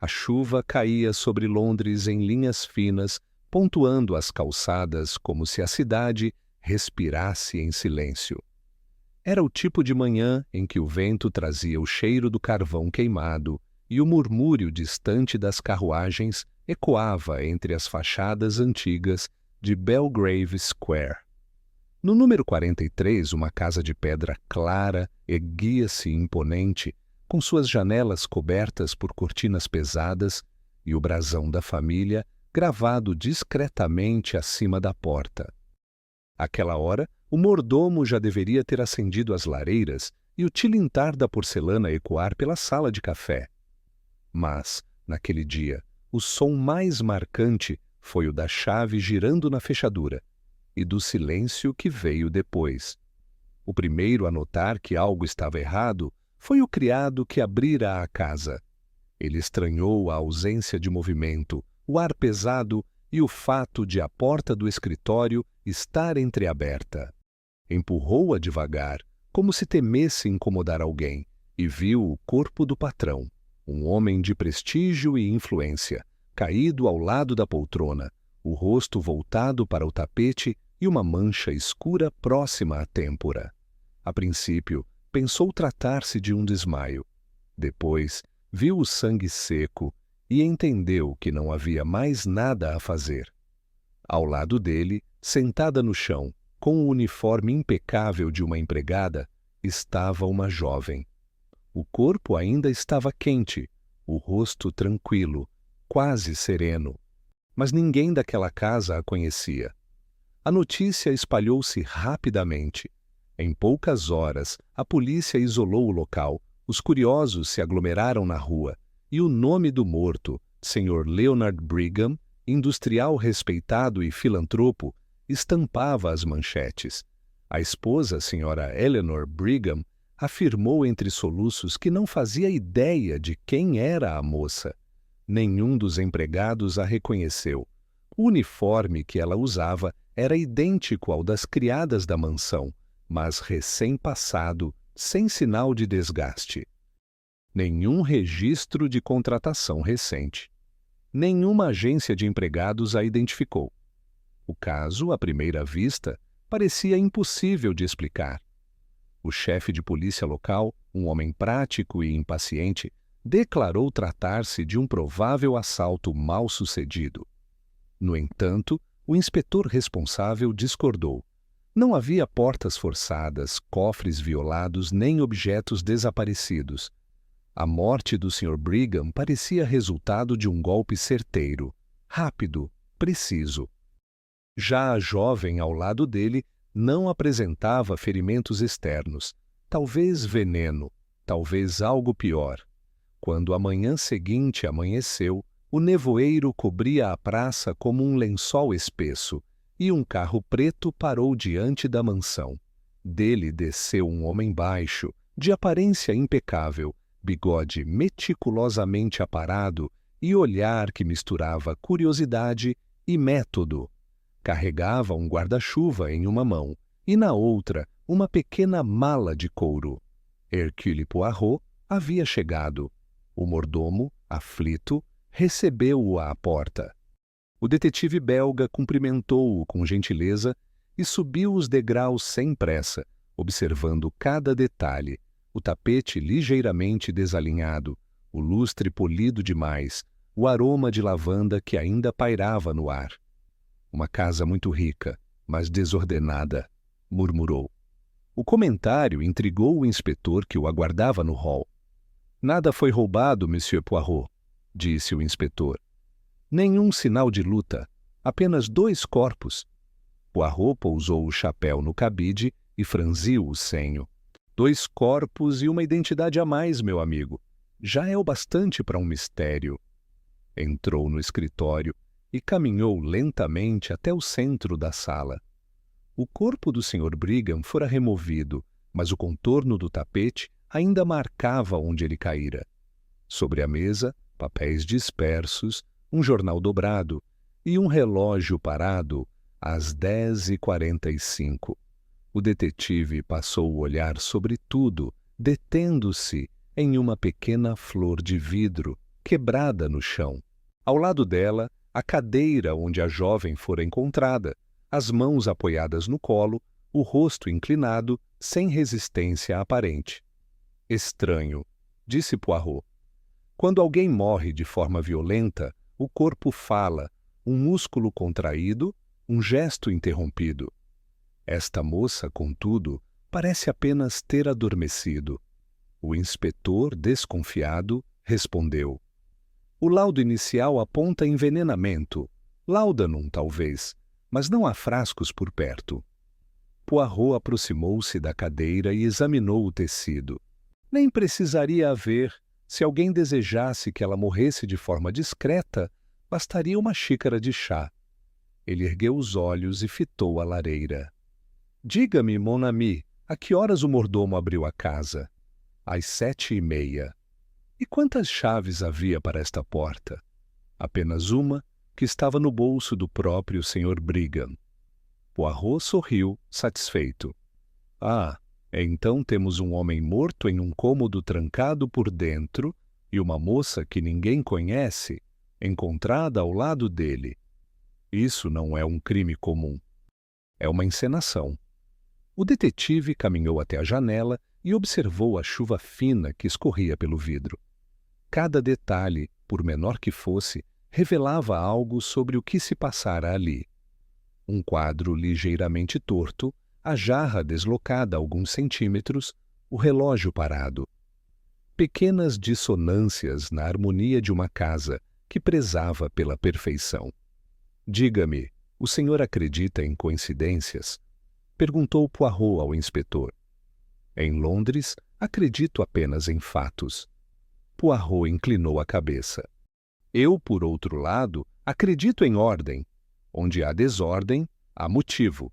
A chuva caía sobre Londres em linhas finas, pontuando as calçadas como se a cidade respirasse em silêncio. Era o tipo de manhã em que o vento trazia o cheiro do carvão queimado e o murmúrio distante das carruagens ecoava entre as fachadas antigas de Belgrave Square. No número 43, uma casa de pedra clara erguia-se imponente, com suas janelas cobertas por cortinas pesadas e o brasão da família gravado discretamente acima da porta. Àquela hora, o mordomo já deveria ter acendido as lareiras e o tilintar da porcelana ecoar pela sala de café. Mas, naquele dia, o som mais marcante foi o da chave girando na fechadura e do silêncio que veio depois. O primeiro a notar que algo estava errado foi o criado que abrira a casa. Ele estranhou a ausência de movimento, o ar pesado e o fato de a porta do escritório estar entreaberta. Empurrou-a devagar, como se temesse incomodar alguém, e viu o corpo do patrão, um homem de prestígio e influência, caído ao lado da poltrona, o rosto voltado para o tapete e uma mancha escura próxima à têmpora. A princípio, pensou tratar-se de um desmaio. Depois, viu o sangue seco e entendeu que não havia mais nada a fazer. Ao lado dele, sentada no chão, com o uniforme impecável de uma empregada, estava uma jovem. O corpo ainda estava quente, o rosto tranquilo, quase sereno. Mas ninguém daquela casa a conhecia. A notícia espalhou-se rapidamente. Em poucas horas, a polícia isolou o local, os curiosos se aglomeraram na rua, e o nome do morto, Sr. Leonard Brigham, industrial respeitado e filantropo, estampava as manchetes. A esposa, Sra. Eleanor Brigham, afirmou entre soluços que não fazia ideia de quem era a moça. Nenhum dos empregados a reconheceu. O uniforme que ela usava era idêntico ao das criadas da mansão, mas recém-passado, sem sinal de desgaste. Nenhum registro de contratação recente. Nenhuma agência de empregados a identificou. O caso, à primeira vista, parecia impossível de explicar. O chefe de polícia local, um homem prático e impaciente, declarou tratar-se de um provável assalto mal-sucedido. No entanto, o inspetor responsável discordou. Não havia portas forçadas, cofres violados nem objetos desaparecidos. A morte do Sr. Brigham parecia resultado de um golpe certeiro, rápido, preciso. Já a jovem ao lado dele não apresentava ferimentos externos, talvez veneno, talvez algo pior. Quando a manhã seguinte amanheceu, o nevoeiro cobria a praça como um lençol espesso, e um carro preto parou diante da mansão. Dele desceu um homem baixo, de aparência impecável, bigode meticulosamente aparado e olhar que misturava curiosidade e método. Carregava um guarda-chuva em uma mão e na outra uma pequena mala de couro. Hercule Poirot havia chegado. O mordomo, aflito, recebeu-o à porta. O detetive belga cumprimentou-o com gentileza e subiu os degraus sem pressa, observando cada detalhe, o tapete ligeiramente desalinhado, o lustre polido demais, o aroma de lavanda que ainda pairava no ar. Uma casa muito rica, mas desordenada, murmurou. O comentário intrigou o inspetor que o aguardava no hall. Nada foi roubado, Monsieur Poirot, disse o inspetor. Nenhum sinal de luta, apenas 2 corpos. Poirot pousou o chapéu no cabide e franziu o senho. 2 corpos e uma identidade a mais, meu amigo. Já é o bastante para um mistério. Entrou no escritório e caminhou lentamente até o centro da sala. O corpo do Sr. Brigham fora removido, mas o contorno do tapete ainda marcava onde ele caíra. Sobre a mesa, papéis dispersos, um jornal dobrado e um relógio parado às 10h45. O detetive passou o olhar sobre tudo, detendo-se em uma pequena flor de vidro quebrada no chão. Ao lado dela, a cadeira onde a jovem fora encontrada, as mãos apoiadas no colo, o rosto inclinado, sem resistência aparente. Estranho, disse Poirot. Quando alguém morre de forma violenta, o corpo fala, um músculo contraído, um gesto interrompido. Esta moça, contudo, parece apenas ter adormecido. O inspetor, desconfiado, respondeu. O laudo inicial aponta envenenamento. Laudanum, talvez, mas não há frascos por perto. Poirot aproximou-se da cadeira e examinou o tecido. Nem precisaria haver. Se alguém desejasse que ela morresse de forma discreta, bastaria uma xícara de chá. Ele ergueu os olhos e fitou a lareira. Diga-me, mon ami, a que horas o mordomo abriu a casa? Às 7:30. E quantas chaves havia para esta porta? Apenas uma, que estava no bolso do próprio Sr. Brigham. Poirot sorriu, satisfeito. Ah, então temos um homem morto em um cômodo trancado por dentro e uma moça que ninguém conhece, encontrada ao lado dele. Isso não é um crime comum. É uma encenação. O detetive caminhou até a janela e observou a chuva fina que escorria pelo vidro. Cada detalhe, por menor que fosse, revelava algo sobre o que se passara ali. Um quadro ligeiramente torto, a jarra deslocada alguns centímetros, o relógio parado. Pequenas dissonâncias na harmonia de uma casa que prezava pela perfeição. Diga-me, o senhor acredita em coincidências? Perguntou Poirot ao inspetor. Em Londres, acredito apenas em fatos. Poirot inclinou a cabeça. Eu, por outro lado, acredito em ordem. Onde há desordem, há motivo.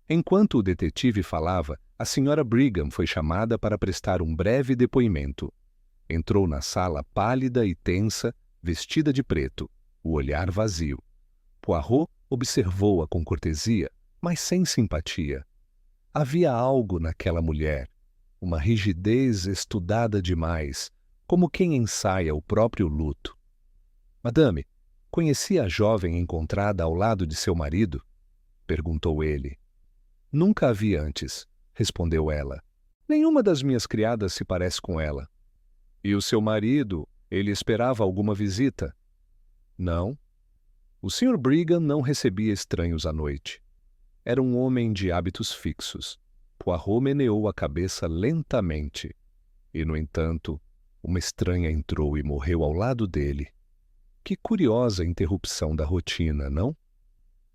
Enquanto o detetive falava, a senhora Brigham foi chamada para prestar um breve depoimento. Entrou na sala pálida e tensa, vestida de preto, o olhar vazio. Poirot observou-a com cortesia, mas sem simpatia. Havia algo naquela mulher, uma rigidez estudada demais, como quem ensaia o próprio luto. Madame, conhecia a jovem encontrada ao lado de seu marido? Perguntou ele. Nunca a vi antes, respondeu ela. Nenhuma das minhas criadas se parece com ela. E o seu marido, ele esperava alguma visita? Não. O Sr. Brigham não recebia estranhos à noite. Era um homem de hábitos fixos. Poirot meneou a cabeça lentamente. E, no entanto, uma estranha entrou e morreu ao lado dele. Que curiosa interrupção da rotina, não?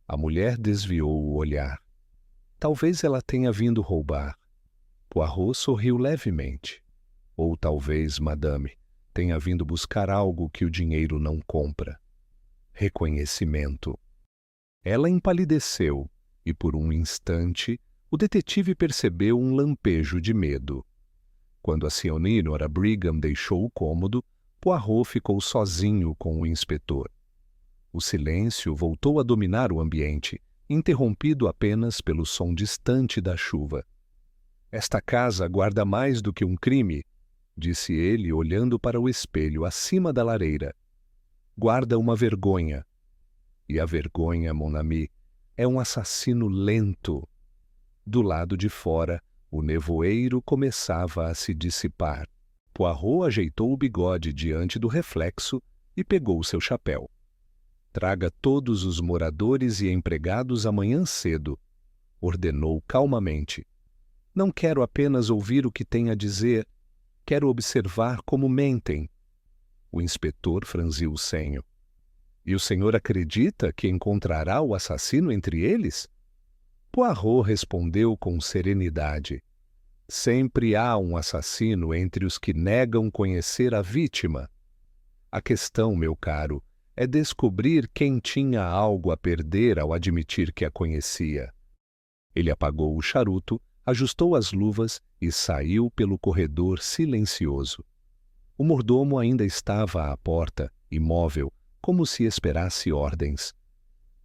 A mulher desviou o olhar. Talvez ela tenha vindo roubar. Poirot sorriu levemente. Ou talvez, madame, tenha vindo buscar algo que o dinheiro não compra. Reconhecimento. Ela empalideceu e, por um instante, o detetive percebeu um lampejo de medo. Quando a senhora Brigham deixou o cômodo, Poirot ficou sozinho com o inspetor. O silêncio voltou a dominar o ambiente, interrompido apenas pelo som distante da chuva. Esta casa guarda mais do que um crime, disse ele olhando para o espelho acima da lareira. Guarda uma vergonha. E a vergonha, mon ami, é um assassino lento. Do lado de fora, o nevoeiro começava a se dissipar. Poirot ajeitou o bigode diante do reflexo e pegou seu chapéu. Traga todos os moradores e empregados amanhã cedo, ordenou calmamente. Não quero apenas ouvir o que tem a dizer, quero observar como mentem. O inspetor franziu o senho. E o senhor acredita que encontrará o assassino entre eles? Poirot respondeu com serenidade. Sempre há um assassino entre os que negam conhecer a vítima. A questão, meu caro, é descobrir quem tinha algo a perder ao admitir que a conhecia. Ele apagou o charuto, ajustou as luvas e saiu pelo corredor silencioso. O mordomo ainda estava à porta, imóvel, como se esperasse ordens.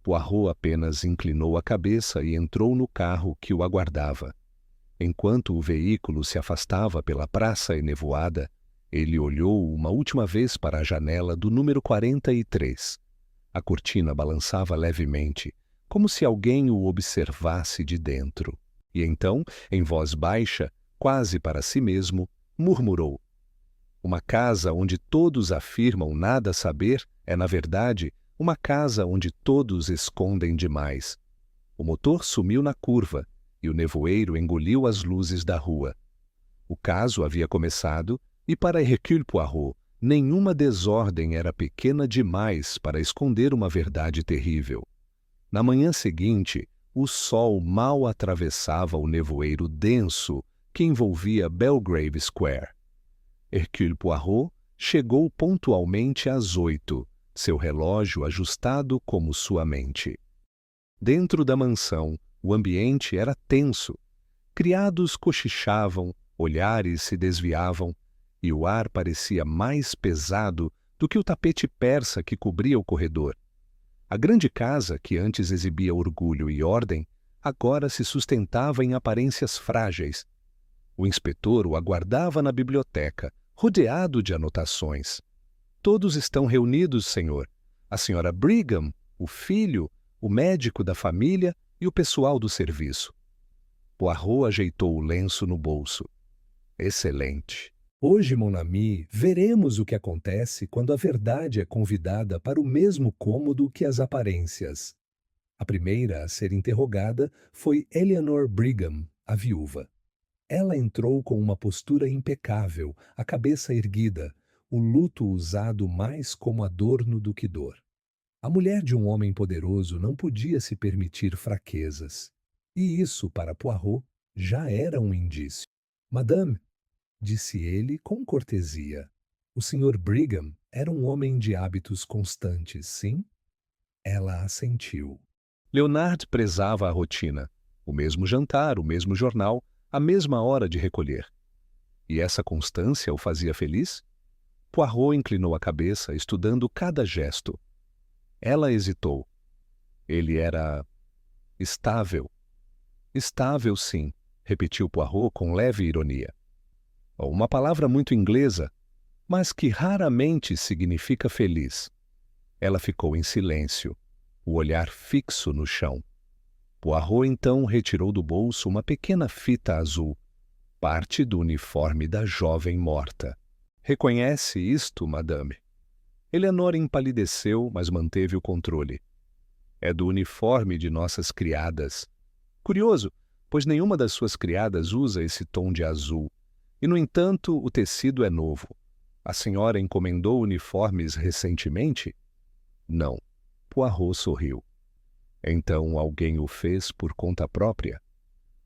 Poirot apenas inclinou a cabeça e entrou no carro que o aguardava. Enquanto o veículo se afastava pela praça enevoada, Ele olhou uma última vez para a janela do número 43. A cortina balançava levemente, como se alguém o observasse de dentro. E então, em voz baixa, quase para si mesmo, murmurou: uma casa onde todos afirmam nada saber é, na verdade, uma casa onde todos escondem demais. O motor sumiu na curva e o nevoeiro engoliu as luzes da rua. O caso havia começado e, para Hercule Poirot, nenhuma desordem era pequena demais para esconder uma verdade terrível. Na manhã seguinte, o sol mal atravessava o nevoeiro denso que envolvia Belgrave Square. Hercule Poirot chegou pontualmente às 8, seu relógio ajustado como sua mente. Dentro da mansão, o ambiente era tenso. Criados cochichavam, olhares se desviavam, e o ar parecia mais pesado do que o tapete persa que cobria o corredor. A grande casa, que antes exibia orgulho e ordem, agora se sustentava em aparências frágeis. O inspetor o aguardava na biblioteca, rodeado de anotações. Todos estão reunidos, senhor. A senhora Brigham, o filho, o médico da família e o pessoal do serviço. Poirot ajeitou o lenço no bolso. Excelente. Hoje, mon ami, veremos o que acontece quando a verdade é convidada para o mesmo cômodo que as aparências. A primeira a ser interrogada foi Eleanor Brigham, a viúva. Ela entrou com uma postura impecável, a cabeça erguida, o luto usado mais como adorno do que dor. A mulher de um homem poderoso não podia se permitir fraquezas. E isso, para Poirot, já era um indício. Madame, disse ele com cortesia, o Sr. Brigham era um homem de hábitos constantes, sim? Ela assentiu. Leonard prezava a rotina. O mesmo jantar, o mesmo jornal, a mesma hora de recolher. E essa constância o fazia feliz? Poirot inclinou a cabeça, estudando cada gesto. Ela hesitou. Ele era estável. Estável, sim, repetiu Poirot com leve ironia. Uma palavra muito inglesa, mas que raramente significa feliz. Ela ficou em silêncio, o olhar fixo no chão. Poirot então retirou do bolso uma pequena fita azul, parte do uniforme da jovem morta. Reconhece isto, madame? Eleanor empalideceu, mas manteve o controle. É do uniforme de nossas criadas. Curioso, pois nenhuma das suas criadas usa esse tom de azul. E, no entanto, o tecido é novo. A senhora encomendou uniformes recentemente? Não. Poirot sorriu. Então alguém o fez por conta própria?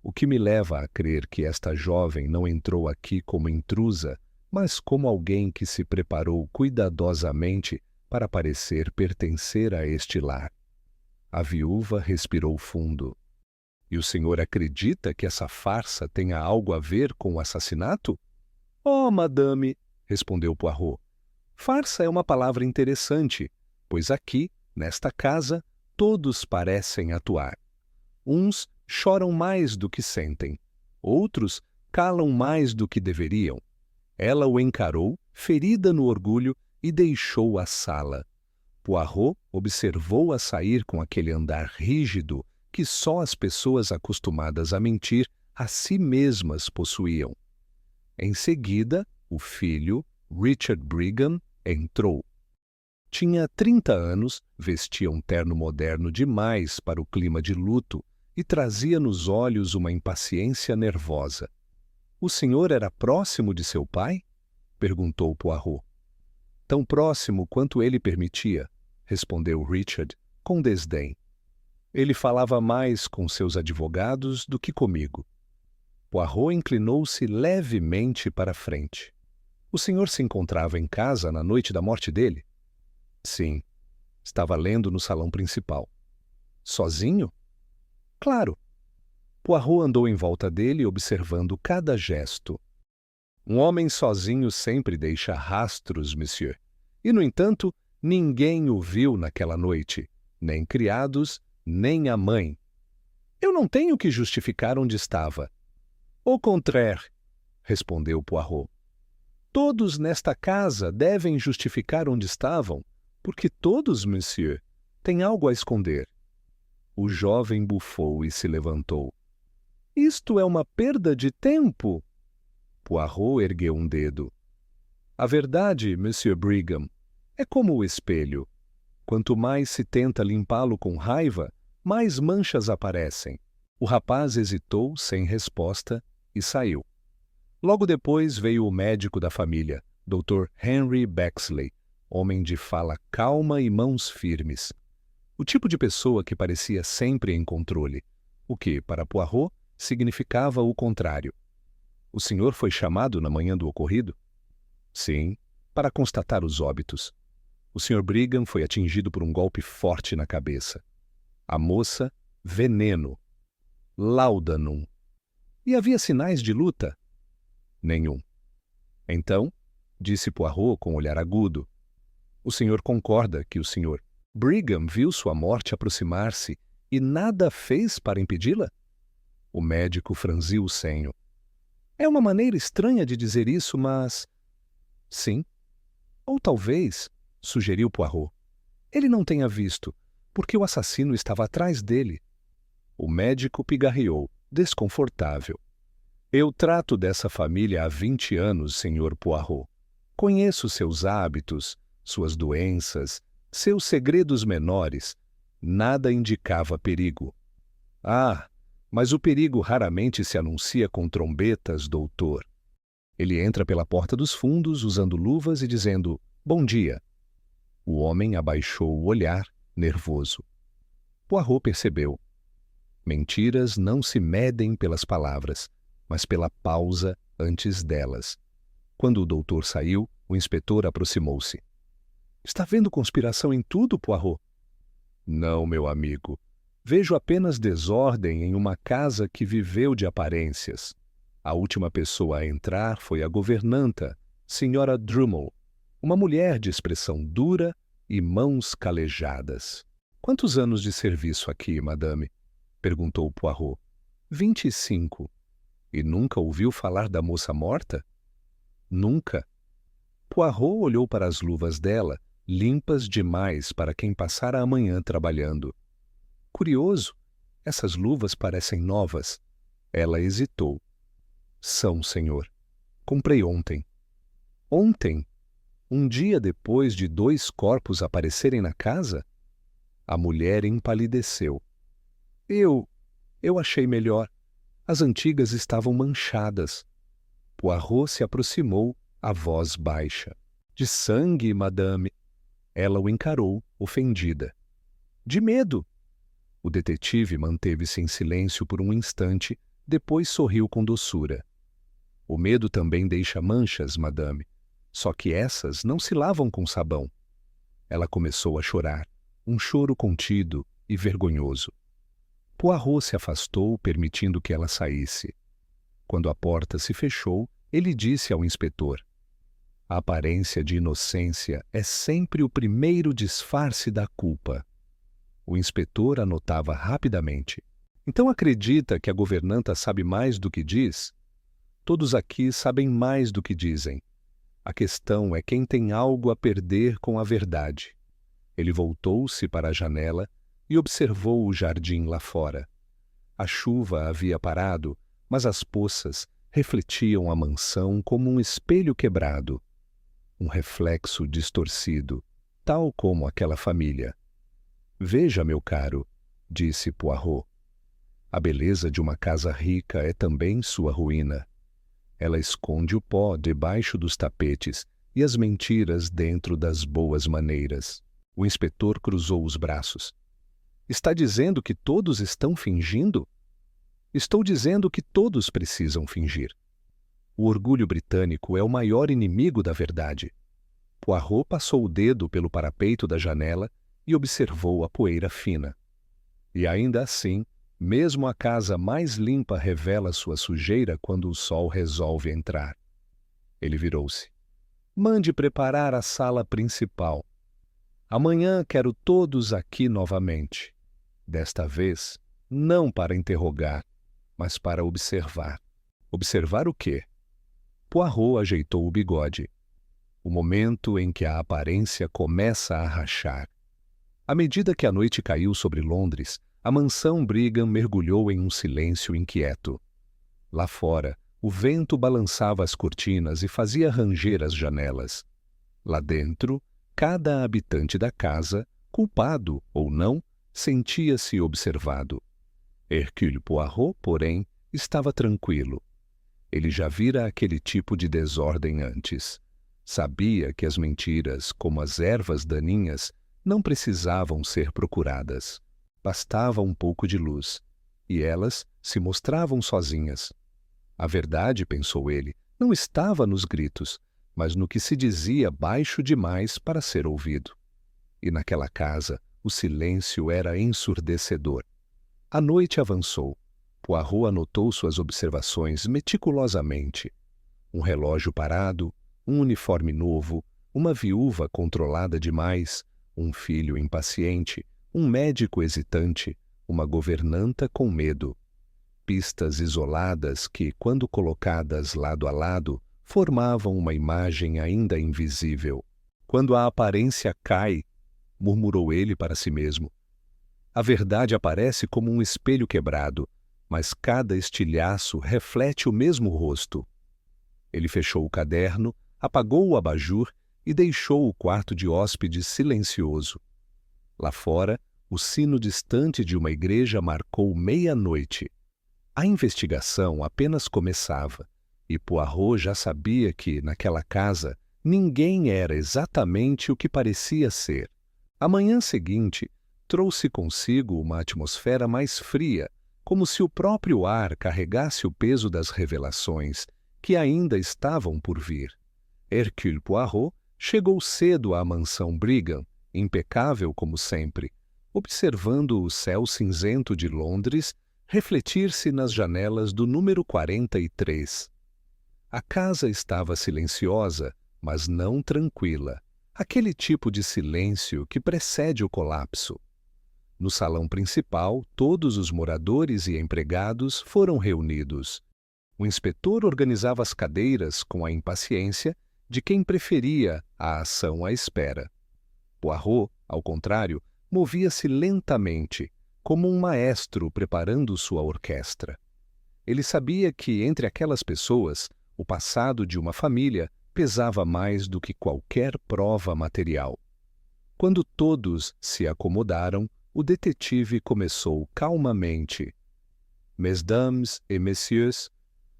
O que me leva a crer que esta jovem não entrou aqui como intrusa, mas como alguém que se preparou cuidadosamente para parecer pertencer a este lar. A viúva respirou fundo. E o senhor acredita que essa farsa tenha algo a ver com o assassinato? Oh, madame, respondeu Poirot. Farsa é uma palavra interessante, pois aqui, nesta casa, todos parecem atuar. Uns choram mais do que sentem, outros calam mais do que deveriam. Ela o encarou, ferida no orgulho, e deixou a sala. Poirot observou-a sair com aquele andar rígido que só as pessoas acostumadas a mentir a si mesmas possuíam. Em seguida, o filho, Richard Brigham, entrou. Tinha 30 anos, vestia um terno moderno demais para o clima de luto e trazia nos olhos uma impaciência nervosa. O senhor era próximo de seu pai? Perguntou Poirot. Tão próximo quanto ele permitia, respondeu Richard, com desdém. Ele falava mais com seus advogados do que comigo. Poirot inclinou-se levemente para a frente. O senhor se encontrava em casa na noite da morte dele? Sim. Estava lendo no salão principal. Sozinho? Claro. Poirot andou em volta dele, observando cada gesto. Um homem sozinho sempre deixa rastros, monsieur. E, no entanto, ninguém o viu naquela noite, nem criados, nem a mãe. Eu não tenho que justificar onde estava. Au contraire, respondeu Poirot. Todos nesta casa devem justificar onde estavam, porque todos, monsieur, têm algo a esconder. O jovem bufou e se levantou. Isto é uma perda de tempo. Poirot ergueu um dedo. A verdade, Monsieur Brigham, é como o espelho. Quanto mais se tenta limpá-lo com raiva, mais manchas aparecem. O rapaz hesitou sem resposta e saiu. Logo depois veio o médico da família, Dr. Henry Bexley, homem de fala calma e mãos firmes. O tipo de pessoa que parecia sempre em controle, o que, para Poirot, significava o contrário. O senhor foi chamado na manhã do ocorrido? Sim, para constatar os óbitos. O Sr. Brigham foi atingido por um golpe forte na cabeça. A moça, veneno. Laudanum. E havia sinais de luta? Nenhum. Então, disse Poirot com um olhar agudo, o senhor concorda que o Sr. Brigham viu sua morte aproximar-se e nada fez para impedi-la? O médico franziu o senho. É uma maneira estranha de dizer isso, mas... Sim. Ou talvez, sugeriu Poirot, ele não tenha visto, porque o assassino estava atrás dele. O médico pigarreou, desconfortável. Eu trato dessa família há 20 anos, Sr. Poirot. Conheço seus hábitos, suas doenças, seus segredos menores. Nada indicava perigo. Ah, mas o perigo raramente se anuncia com trombetas, doutor. Ele entra pela porta dos fundos, usando luvas e dizendo, bom dia. O homem abaixou o olhar, nervoso. Poirot percebeu. Mentiras não se medem pelas palavras, mas pela pausa antes delas. Quando o doutor saiu, o inspetor aproximou-se. Está vendo conspiração em tudo, Poirot? Não, meu amigo. Vejo apenas desordem em uma casa que viveu de aparências. A última pessoa a entrar foi a governanta, Sra. Drummle, uma mulher de expressão dura e mãos calejadas. Quantos anos de serviço aqui, madame? Perguntou Poirot. 25. E nunca ouviu falar da moça morta? Nunca. Poirot olhou para as luvas dela, limpas demais para quem passara a manhã trabalhando. Curioso, essas luvas parecem novas. Ela hesitou. São, senhor. Comprei ontem. Ontem? Um dia depois de 2 corpos aparecerem na casa? A mulher empalideceu. Eu achei melhor. As antigas estavam manchadas. Poirot se aproximou, a voz baixa. De sangue, madame. Ela o encarou, ofendida. De medo. O detetive manteve-se em silêncio por um instante, depois sorriu com doçura. O medo também deixa manchas, madame, só que essas não se lavam com sabão. Ela começou a chorar, um choro contido e vergonhoso. Poirot se afastou, permitindo que ela saísse. Quando a porta se fechou, ele disse ao inspetor: a aparência de inocência é sempre o primeiro disfarce da culpa. O inspetor anotava rapidamente. Então acredita que a governanta sabe mais do que diz? Todos aqui sabem mais do que dizem. A questão é quem tem algo a perder com a verdade. Ele voltou-se para a janela e observou o jardim lá fora. A chuva havia parado, mas as poças refletiam a mansão como um espelho quebrado. Um reflexo distorcido, tal como aquela família. Veja, meu caro, disse Poirot. A beleza de uma casa rica é também sua ruína. Ela esconde o pó debaixo dos tapetes e as mentiras dentro das boas maneiras. O inspetor cruzou os braços. Está dizendo que todos estão fingindo? Estou dizendo que todos precisam fingir. O orgulho britânico é o maior inimigo da verdade. Poirot passou o dedo pelo parapeito da janela e observou a poeira fina. E ainda assim, mesmo a casa mais limpa revela sua sujeira quando o sol resolve entrar. Ele virou-se. Mande preparar a sala principal. Amanhã quero todos aqui novamente. Desta vez, não para interrogar, mas para observar. Observar o quê? Poirot ajeitou o bigode. O momento em que a aparência começa a rachar. À medida que a noite caiu sobre Londres, a mansão Brigham mergulhou em um silêncio inquieto. Lá fora, o vento balançava as cortinas e fazia ranger as janelas. Lá dentro, cada habitante da casa, culpado ou não, sentia-se observado. Hercule Poirot, porém, estava tranquilo. Ele já vira aquele tipo de desordem antes. Sabia que as mentiras, como as ervas daninhas, não precisavam ser procuradas. Bastava um pouco de luz, e elas se mostravam sozinhas. A verdade, pensou ele, não estava nos gritos, mas no que se dizia baixo demais para ser ouvido. E naquela casa, o silêncio era ensurdecedor. A noite avançou. Poirot anotou suas observações meticulosamente. Um relógio parado, um uniforme novo, uma viúva controlada demais, um filho impaciente, um médico hesitante, uma governanta com medo. Pistas isoladas que, quando colocadas lado a lado, formavam uma imagem ainda invisível. Quando a aparência cai, murmurou ele para si mesmo, a verdade aparece como um espelho quebrado, mas cada estilhaço reflete o mesmo rosto. Ele fechou o caderno, apagou o abajur e deixou o quarto de hóspedes silencioso. Lá fora, o sino distante de uma igreja marcou meia-noite. A investigação apenas começava, e Poirot já sabia que, naquela casa, ninguém era exatamente o que parecia ser. A manhã seguinte trouxe consigo uma atmosfera mais fria, como se o próprio ar carregasse o peso das revelações que ainda estavam por vir. Hercule Poirot chegou cedo à mansão Brigham, impecável como sempre, observando o céu cinzento de Londres refletir-se nas janelas do número 43. A casa estava silenciosa, mas não tranquila, aquele tipo de silêncio que precede o colapso. No salão principal, todos os moradores e empregados foram reunidos. O inspetor organizava as cadeiras com a impaciência de quem preferia a ação à espera. Poirot, ao contrário, movia-se lentamente, como um maestro preparando sua orquestra. Ele sabia que, entre aquelas pessoas, o passado de uma família pesava mais do que qualquer prova material. Quando todos se acomodaram, o detetive começou calmamente. Mesdames et messieurs,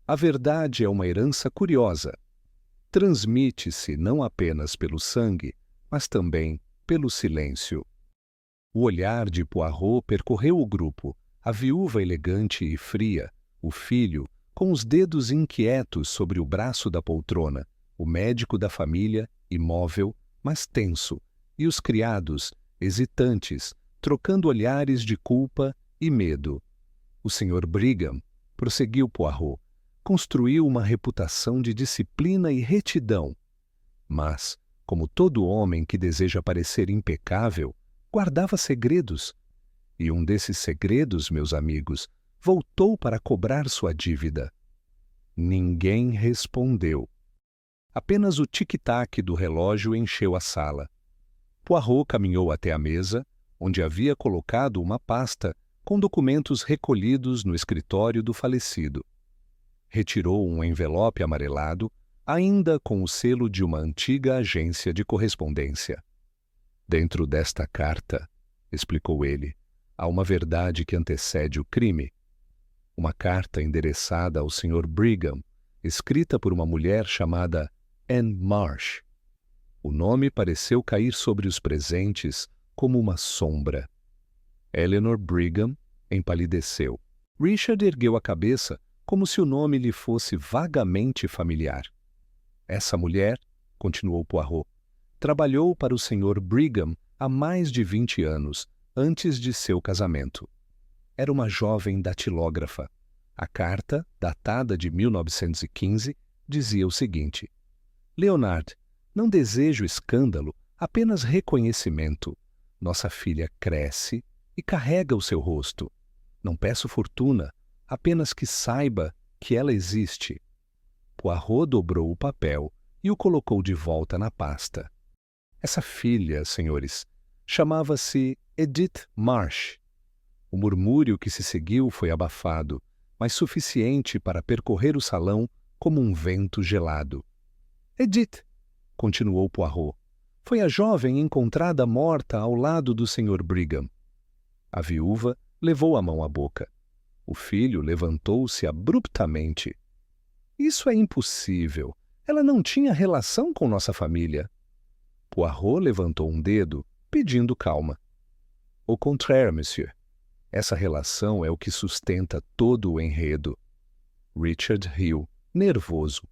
a verdade é uma herança curiosa. Transmite-se não apenas pelo sangue, mas também pelo silêncio. O olhar de Poirot percorreu o grupo, a viúva elegante e fria, o filho, com os dedos inquietos sobre o braço da poltrona, o médico da família, imóvel, mas tenso, e os criados, hesitantes, trocando olhares de culpa e medo. O Sr. Brigham, prosseguiu Poirot, construiu uma reputação de disciplina e retidão. Mas, como todo homem que deseja parecer impecável, guardava segredos. E um desses segredos, meus amigos, voltou para cobrar sua dívida. Ninguém respondeu. Apenas o tic-tac do relógio encheu a sala. Poirot caminhou até a mesa, onde havia colocado uma pasta com documentos recolhidos no escritório do falecido. Retirou um envelope amarelado, ainda com o selo de uma antiga agência de correspondência. Dentro desta carta, explicou ele, há uma verdade que antecede o crime. Uma carta endereçada ao Sr. Brigham, escrita por uma mulher chamada Anne Marsh. O nome pareceu cair sobre os presentes como uma sombra. Eleanor Brigham empalideceu. Richard ergueu a cabeça como se o nome lhe fosse vagamente familiar. Essa mulher, continuou Poirot, trabalhou para o Sr. Brigham há mais de 20 anos, antes de seu casamento. Era uma jovem datilógrafa. A carta, datada de 1915, dizia o seguinte: Leonard, não desejo escândalo, apenas reconhecimento. Nossa filha cresce e carrega o seu rosto. Não peço fortuna, apenas que saiba que ela existe. Poirot dobrou o papel e o colocou de volta na pasta. Essa filha, senhores, chamava-se Edith Marsh. O murmúrio que se seguiu foi abafado, mas suficiente para percorrer o salão como um vento gelado. Edith, continuou Poirot, foi a jovem encontrada morta ao lado do Sr. Brigham. A viúva levou a mão à boca. O filho levantou-se abruptamente. Isso é impossível. Ela não tinha relação com nossa família. Poirot levantou um dedo, pedindo calma. Au contraire, monsieur. Essa relação é o que sustenta todo o enredo. Richard riu, nervoso.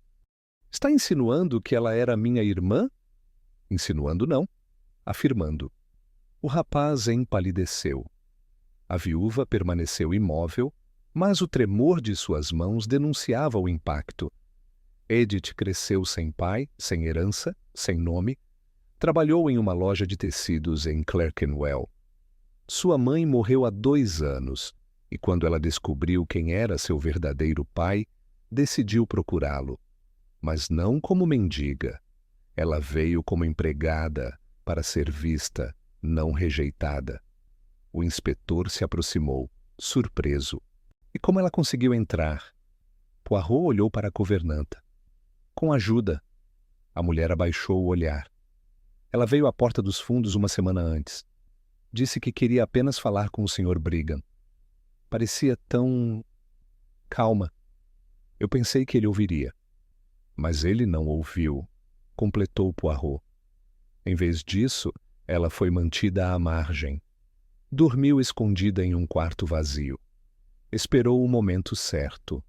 Está insinuando que ela era minha irmã? Insinuando não, afirmando. O rapaz empalideceu. A viúva permaneceu imóvel, mas o tremor de suas mãos denunciava o impacto. Edith cresceu sem pai, sem herança, sem nome. Trabalhou em uma loja de tecidos em Clerkenwell. Sua mãe morreu há 2 anos, e quando ela descobriu quem era seu verdadeiro pai, decidiu procurá-lo. Mas não como mendiga. Ela veio como empregada para ser vista, não rejeitada. O inspetor se aproximou, surpreso. E como ela conseguiu entrar? Poirot olhou para a governanta. Com ajuda. A mulher abaixou o olhar. Ela veio à porta dos fundos uma semana antes. Disse que queria apenas falar com o Sr. Brigham. Parecia tão... calma. Eu pensei que ele ouviria. Mas ele não ouviu, completou Poirot. Em vez disso, ela foi mantida à margem. Dormiu escondida em um quarto vazio. Esperou o momento certo.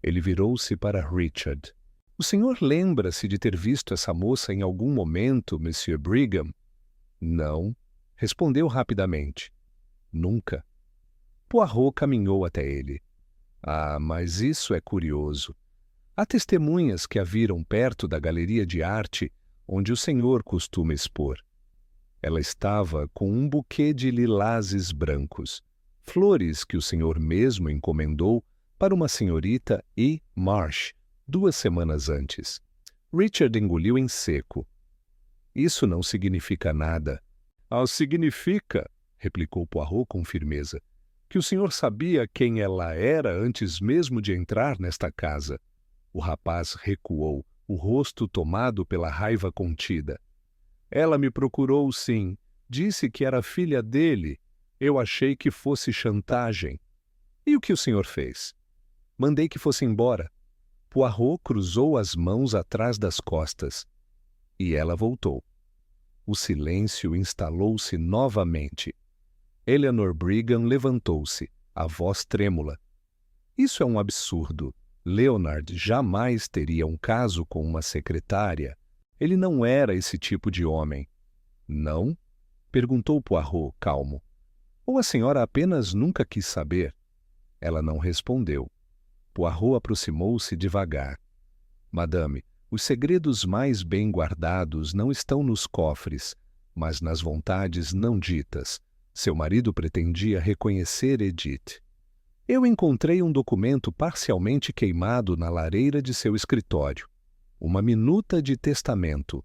Ele virou-se para Richard. O senhor lembra-se de ter visto essa moça em algum momento, Monsieur Brigham? Não, respondeu rapidamente. Nunca. Poirot caminhou até ele. Ah, mas isso é curioso. Há testemunhas que a viram perto da galeria de arte onde o senhor costuma expor. Ela estava com um buquê de lilazes brancos, flores que o senhor mesmo encomendou para uma senhorita E. Marsh, 2 semanas antes. Richard engoliu em seco. Isso não significa nada. Ah, significa, replicou Poirot com firmeza, que o senhor sabia quem ela era antes mesmo de entrar nesta casa. O rapaz recuou, o rosto tomado pela raiva contida. Ela me procurou, sim. Disse que era filha dele. Eu achei que fosse chantagem. E o que o senhor fez? Mandei que fosse embora. Poirot cruzou as mãos atrás das costas. E ela voltou. O silêncio instalou-se novamente. Eleanor Brigham levantou-se, a voz trêmula. Isso é um absurdo. Leonard jamais teria um caso com uma secretária. Ele não era esse tipo de homem. Não? Perguntou Poirot, calmo. Ou a senhora apenas nunca quis saber? Ela não respondeu. Poirot aproximou-se devagar. Madame, os segredos mais bem guardados não estão nos cofres, mas nas vontades não ditas. Seu marido pretendia reconhecer Edith. Eu encontrei um documento parcialmente queimado na lareira de seu escritório. Uma minuta de testamento.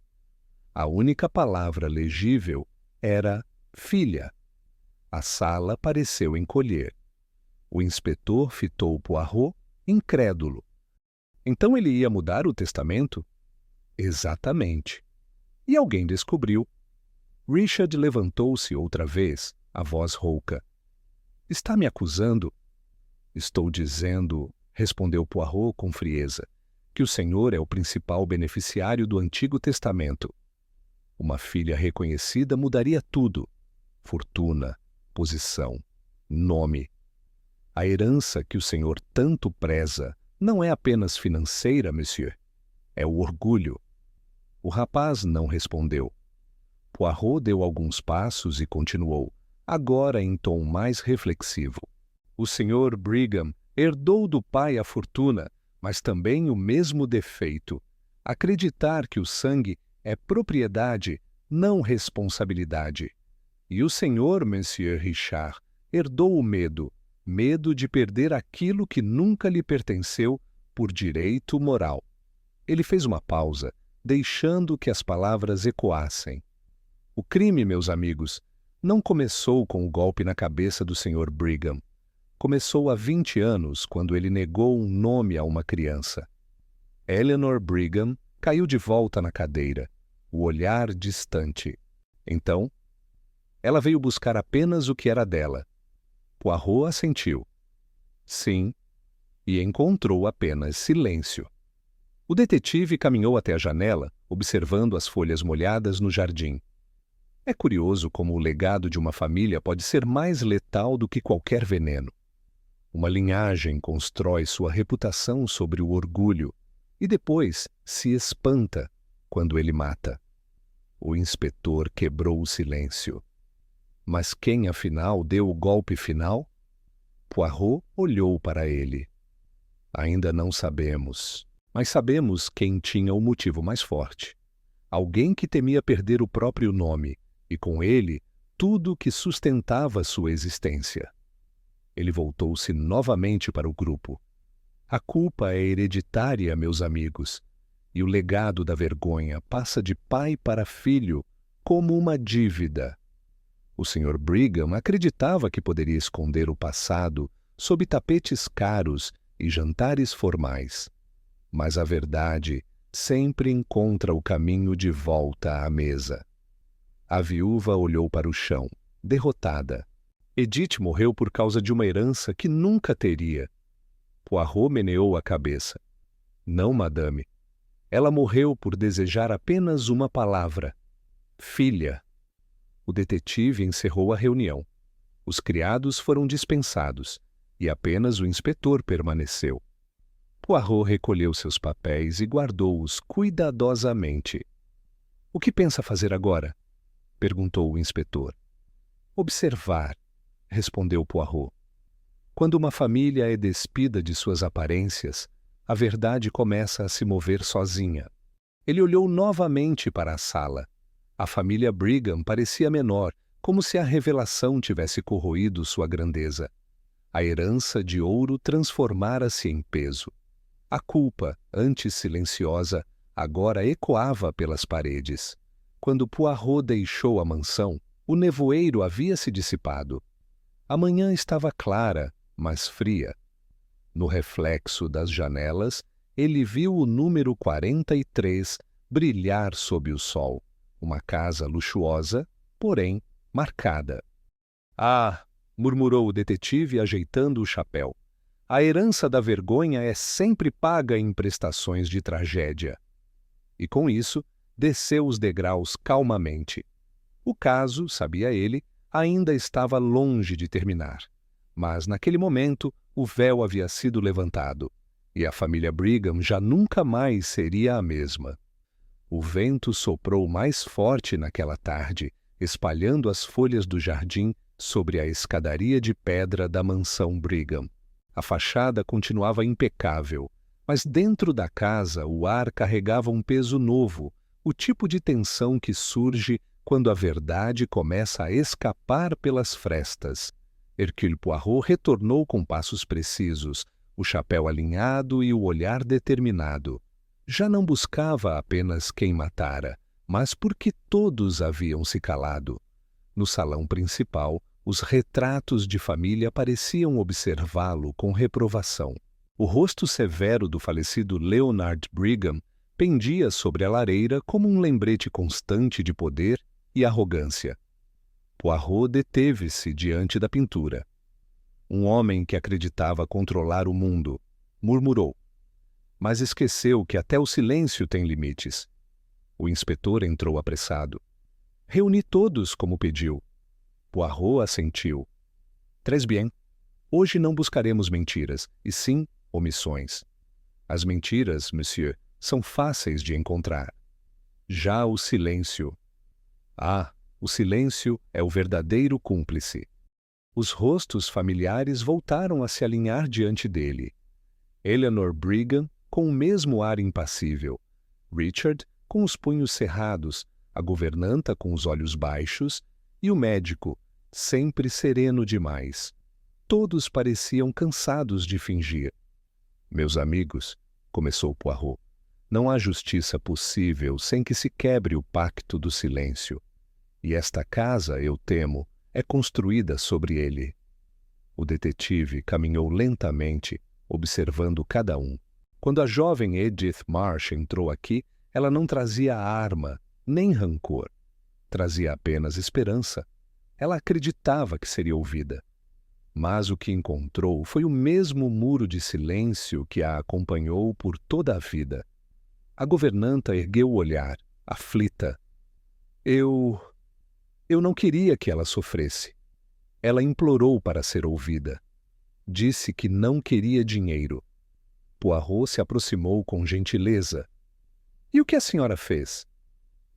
A única palavra legível era filha. A sala pareceu encolher. O inspetor fitou Poirot, incrédulo. Então ele ia mudar o testamento? Exatamente. E alguém descobriu. Richard levantou-se outra vez, a voz rouca. Está me acusando? Estou dizendo, respondeu Poirot com frieza, que o senhor é o principal beneficiário do Antigo Testamento. Uma filha reconhecida mudaria tudo. Fortuna, posição, nome. A herança que o senhor tanto preza não é apenas financeira, monsieur. É o orgulho. O rapaz não respondeu. Poirot deu alguns passos e continuou, agora em tom mais reflexivo. O Sr. Brigham herdou do pai a fortuna, mas também o mesmo defeito. Acreditar que o sangue é propriedade, não responsabilidade. E o senhor, Monsieur Richard, herdou o medo de perder aquilo que nunca lhe pertenceu por direito moral. Ele fez uma pausa, deixando que as palavras ecoassem. O crime, meus amigos, não começou com o golpe na cabeça do Sr. Brigham. Começou há 20 anos, quando ele negou um nome a uma criança. Eleanor Brigham caiu de volta na cadeira, o olhar distante. Então, ela veio buscar apenas o que era dela. Poirot assentiu. Sim, e encontrou apenas silêncio. O detetive caminhou até a janela, observando as folhas molhadas no jardim. É curioso como o legado de uma família pode ser mais letal do que qualquer veneno. Uma linhagem constrói sua reputação sobre o orgulho e depois se espanta quando ele mata. O inspetor quebrou o silêncio. Mas quem, afinal, deu o golpe final? Poirot olhou para ele. Ainda não sabemos, mas sabemos quem tinha o motivo mais forte. Alguém que temia perder o próprio nome e, com ele, tudo que sustentava sua existência. Ele voltou-se novamente para o grupo. A culpa é hereditária, meus amigos, e o legado da vergonha passa de pai para filho como uma dívida. O Sr. Brigham acreditava que poderia esconder o passado sob tapetes caros e jantares formais. Mas a verdade sempre encontra o caminho de volta à mesa. A viúva olhou para o chão, derrotada. Edith morreu por causa de uma herança que nunca teria. Poirot meneou a cabeça. Não, madame. Ela morreu por desejar apenas uma palavra. Filha. O detetive encerrou a reunião. Os criados foram dispensados e apenas o inspetor permaneceu. Poirot recolheu seus papéis e guardou-os cuidadosamente. — O que pensa fazer agora? Perguntou o inspetor. — Observar, respondeu Poirot. Quando uma família é despida de suas aparências, a verdade começa a se mover sozinha. Ele olhou novamente para a sala. A família Brigham parecia menor, como se a revelação tivesse corroído sua grandeza. A herança de ouro transformara-se em peso. A culpa, antes silenciosa, agora ecoava pelas paredes. Quando Poirot deixou a mansão, o nevoeiro havia se dissipado. A manhã estava clara, mas fria. No reflexo das janelas, ele viu o número 43 brilhar sob o sol. Uma casa luxuosa, porém marcada. — Ah! Murmurou o detetive ajeitando o chapéu. A herança da vergonha é sempre paga em prestações de tragédia. E com isso, desceu os degraus calmamente. O caso, sabia ele, ainda estava longe de terminar. Mas, naquele momento, o véu havia sido levantado, e a família Brigham já nunca mais seria a mesma. O vento soprou mais forte naquela tarde, espalhando as folhas do jardim sobre a escadaria de pedra da mansão Brigham. A fachada continuava impecável, mas dentro da casa o ar carregava um peso novo, o tipo de tensão que surge quando a verdade começa a escapar pelas frestas. Hercule Poirot retornou com passos precisos, o chapéu alinhado e o olhar determinado. Já não buscava apenas quem matara, mas porque todos haviam se calado. No salão principal, os retratos de família pareciam observá-lo com reprovação. O rosto severo do falecido Leonard Brigham pendia sobre a lareira como um lembrete constante de poder e arrogância. Poirot deteve-se diante da pintura. Um homem que acreditava controlar o mundo, murmurou. Mas esqueceu que até o silêncio tem limites. O inspetor entrou apressado. Reuni todos, como pediu. Poirot assentiu. Très bien. Hoje não buscaremos mentiras, e sim omissões. As mentiras, monsieur, são fáceis de encontrar. Já o silêncio. Ah, o silêncio é o verdadeiro cúmplice. Os rostos familiares voltaram a se alinhar diante dele. Eleanor Brigham, com o mesmo ar impassível. Richard, com os punhos cerrados, a governanta com os olhos baixos e o médico, sempre sereno demais. Todos pareciam cansados de fingir. Meus amigos, começou Poirot. Não há justiça possível sem que se quebre o pacto do silêncio. E esta casa, eu temo, é construída sobre ele. O detetive caminhou lentamente, observando cada um. Quando a jovem Edith Marsh entrou aqui, ela não trazia arma, nem rancor. Trazia apenas esperança. Ela acreditava que seria ouvida. Mas o que encontrou foi o mesmo muro de silêncio que a acompanhou por toda a vida. A governanta ergueu o olhar, aflita. Eu não queria que ela sofresse. Ela implorou para ser ouvida. Disse que não queria dinheiro. Poirot se aproximou com gentileza. E o que a senhora fez?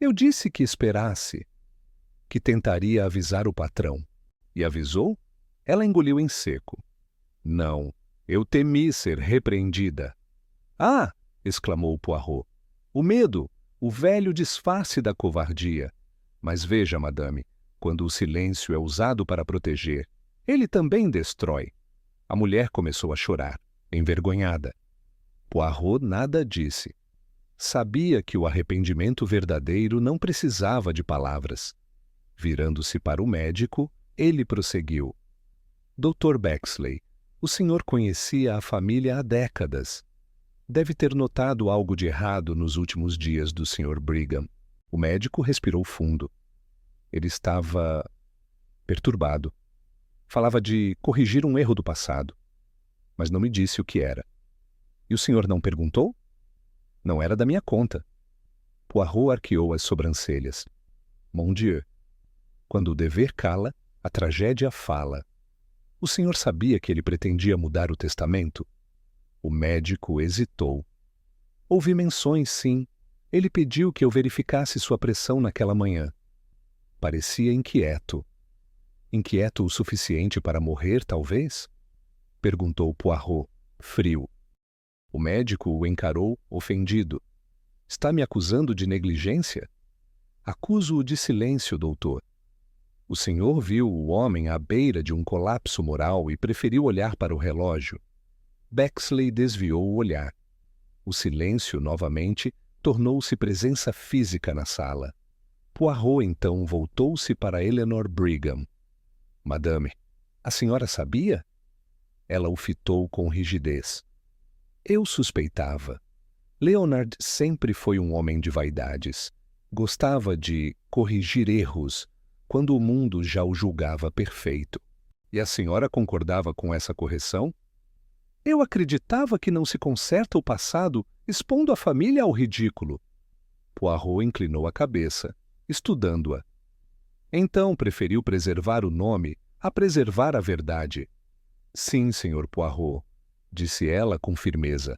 Eu disse que esperasse, que tentaria avisar o patrão. E avisou? Ela engoliu em seco. Não, eu temi ser repreendida. Ah! Exclamou Poirot. O medo, o velho disfarce da covardia. Mas veja, madame, quando o silêncio é usado para proteger, ele também destrói. A mulher começou a chorar, envergonhada. Poirot nada disse. Sabia que o arrependimento verdadeiro não precisava de palavras. Virando-se para o médico, ele prosseguiu. Dr. Bexley, o senhor conhecia a família há décadas. Deve ter notado algo de errado nos últimos dias do Sr. Brigham. O médico respirou fundo. Ele estava perturbado. Falava de corrigir um erro do passado, mas não me disse o que era. E o senhor não perguntou? Não era da minha conta. Poirot arqueou as sobrancelhas. Mon Dieu. Quando o dever cala, a tragédia fala. O senhor sabia que ele pretendia mudar o testamento? O médico hesitou. Houve menções, sim. Ele pediu que eu verificasse sua pressão naquela manhã. Parecia inquieto. Inquieto o suficiente para morrer, talvez? Perguntou Poirot, frio. O médico o encarou, ofendido. Está me acusando de negligência? Acuso-o de silêncio, doutor. O senhor viu o homem à beira de um colapso moral e preferiu olhar para o relógio. Bexley desviou o olhar. O silêncio, novamente, tornou-se presença física na sala. Poirot, então, voltou-se para Eleanor Brigham. Madame, a senhora sabia? Ela o fitou com rigidez. Eu suspeitava. Leonard sempre foi um homem de vaidades. Gostava de corrigir erros quando o mundo já o julgava perfeito. E a senhora concordava com essa correção? Eu acreditava que não se conserta o passado expondo a família ao ridículo. Poirot inclinou a cabeça, estudando-a. Então preferiu preservar o nome a preservar a verdade. Sim, Sr. Poirot, disse ela com firmeza.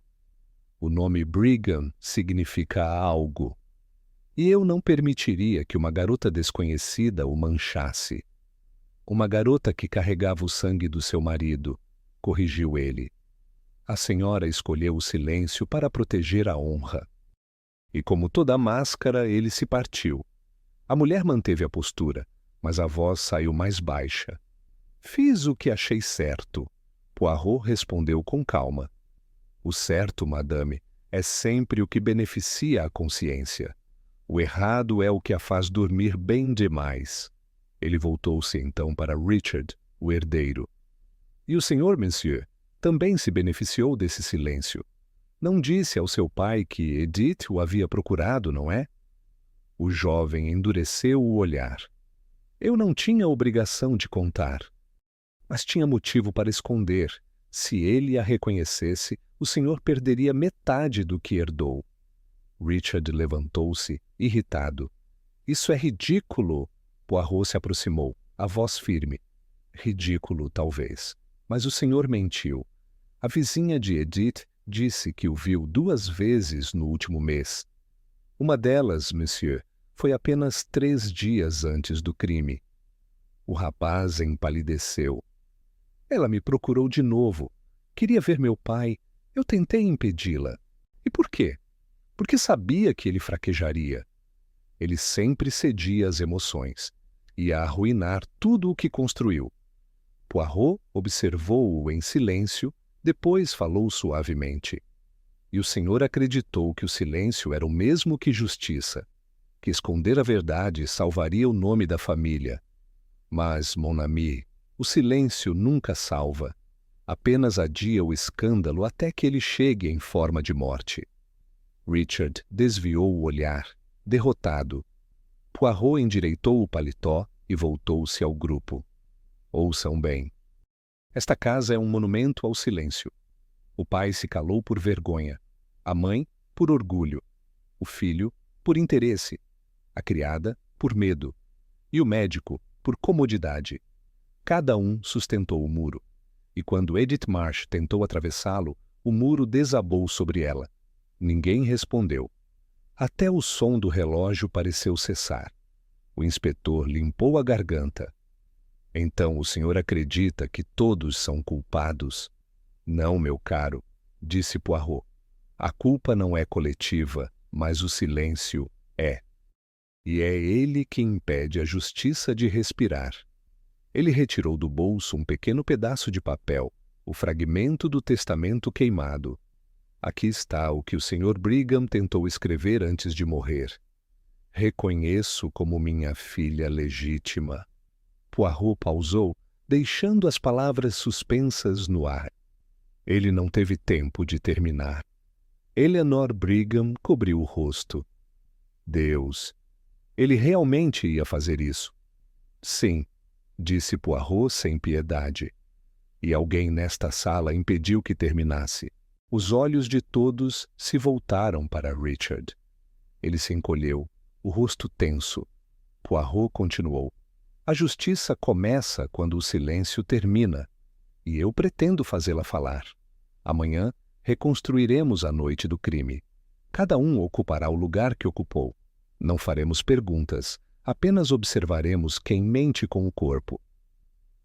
O nome Brigham significa algo. E eu não permitiria que uma garota desconhecida o manchasse. Uma garota que carregava o sangue do seu marido, corrigiu ele. A senhora escolheu o silêncio para proteger a honra. E como toda máscara, ele se partiu. A mulher manteve a postura, mas a voz saiu mais baixa. Fiz o que achei certo. Poirot respondeu com calma. O certo, madame, é sempre o que beneficia a consciência. O errado é o que a faz dormir bem demais. Ele voltou-se então para Richard, o herdeiro. E o senhor, monsieur, também se beneficiou desse silêncio. Não disse ao seu pai que Edith o havia procurado, não é? O jovem endureceu o olhar. Eu não tinha obrigação de contar. Mas tinha motivo para esconder. Se ele a reconhecesse, o senhor perderia metade do que herdou. Richard levantou-se, irritado. Isso é ridículo! Poirot se aproximou, a voz firme. Ridículo, talvez. Mas o senhor mentiu. A vizinha de Edith disse que o viu 2 vezes no último mês. Uma delas, monsieur, foi apenas 3 dias antes do crime. O rapaz empalideceu. Ela me procurou de novo. Queria ver meu pai. Eu tentei impedi-la. E por quê? Porque sabia que ele fraquejaria. Ele sempre cedia às emoções. Ia arruinar tudo o que construiu. Poirot observou-o em silêncio, depois falou suavemente. e o senhor acreditou que o silêncio era o mesmo que justiça, que esconder a verdade salvaria o nome da família. Mas, mon ami, o silêncio nunca salva. Apenas adia o escândalo até que ele chegue em forma de morte. Richard desviou o olhar, derrotado. Poirot endireitou o paletó e voltou-se ao grupo. Ouçam bem. Esta casa é um monumento ao silêncio. O pai se calou por vergonha, a mãe por orgulho, o filho por interesse, a criada por medo e o médico por comodidade. Cada um sustentou o muro, e quando Edith Marsh tentou atravessá-lo, o muro desabou sobre ela. Ninguém respondeu. Até o som do relógio pareceu cessar. O inspetor limpou a garganta. Então o senhor acredita que todos são culpados? Não, meu caro, disse Poirot. A culpa não é coletiva, mas o silêncio é. E é ele que impede a justiça de respirar. Ele retirou do bolso um pequeno pedaço de papel, o fragmento do testamento queimado. Aqui está o que o Sr. Brigham tentou escrever antes de morrer. Reconheço como minha filha legítima. Poirot pausou, deixando as palavras suspensas no ar. Ele não teve tempo de terminar. Eleanor Brigham cobriu o rosto. Deus! Ele realmente ia fazer isso? Sim, disse Poirot sem piedade. E alguém nesta sala impediu que terminasse. Os olhos de todos se voltaram para Richard. Ele se encolheu, o rosto tenso. Poirot continuou. A justiça começa quando o silêncio termina, e eu pretendo fazê-la falar. Amanhã reconstruiremos a noite do crime. Cada um ocupará o lugar que ocupou. Não faremos perguntas, apenas observaremos quem mente com o corpo.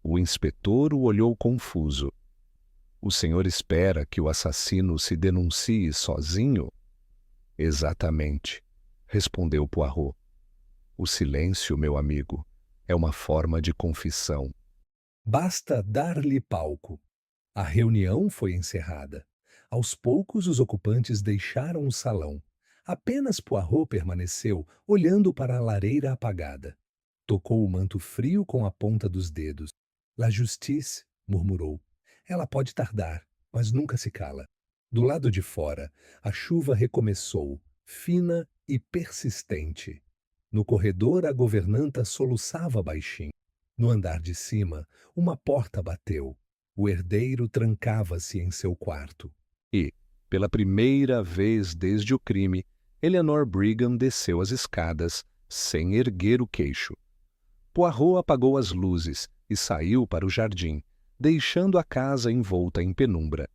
O inspetor o olhou confuso. O senhor espera que o assassino se denuncie sozinho? Exatamente, respondeu Poirot. O silêncio, meu amigo, é uma forma de confissão. Basta dar-lhe palco. A reunião foi encerrada. Aos poucos os ocupantes deixaram o salão. Apenas Poirot permaneceu, olhando para a lareira apagada. Tocou o manto frio com a ponta dos dedos. La justice, murmurou. Ela pode tardar, mas nunca se cala. Do lado de fora, a chuva recomeçou, fina e persistente. No corredor, a governanta soluçava baixinho. No andar de cima, uma porta bateu. O herdeiro trancava-se em seu quarto. E, pela primeira vez desde o crime, Eleanor Brigham desceu as escadas, sem erguer o queixo. Poirot apagou as luzes e saiu para o jardim, deixando a casa envolta em penumbra.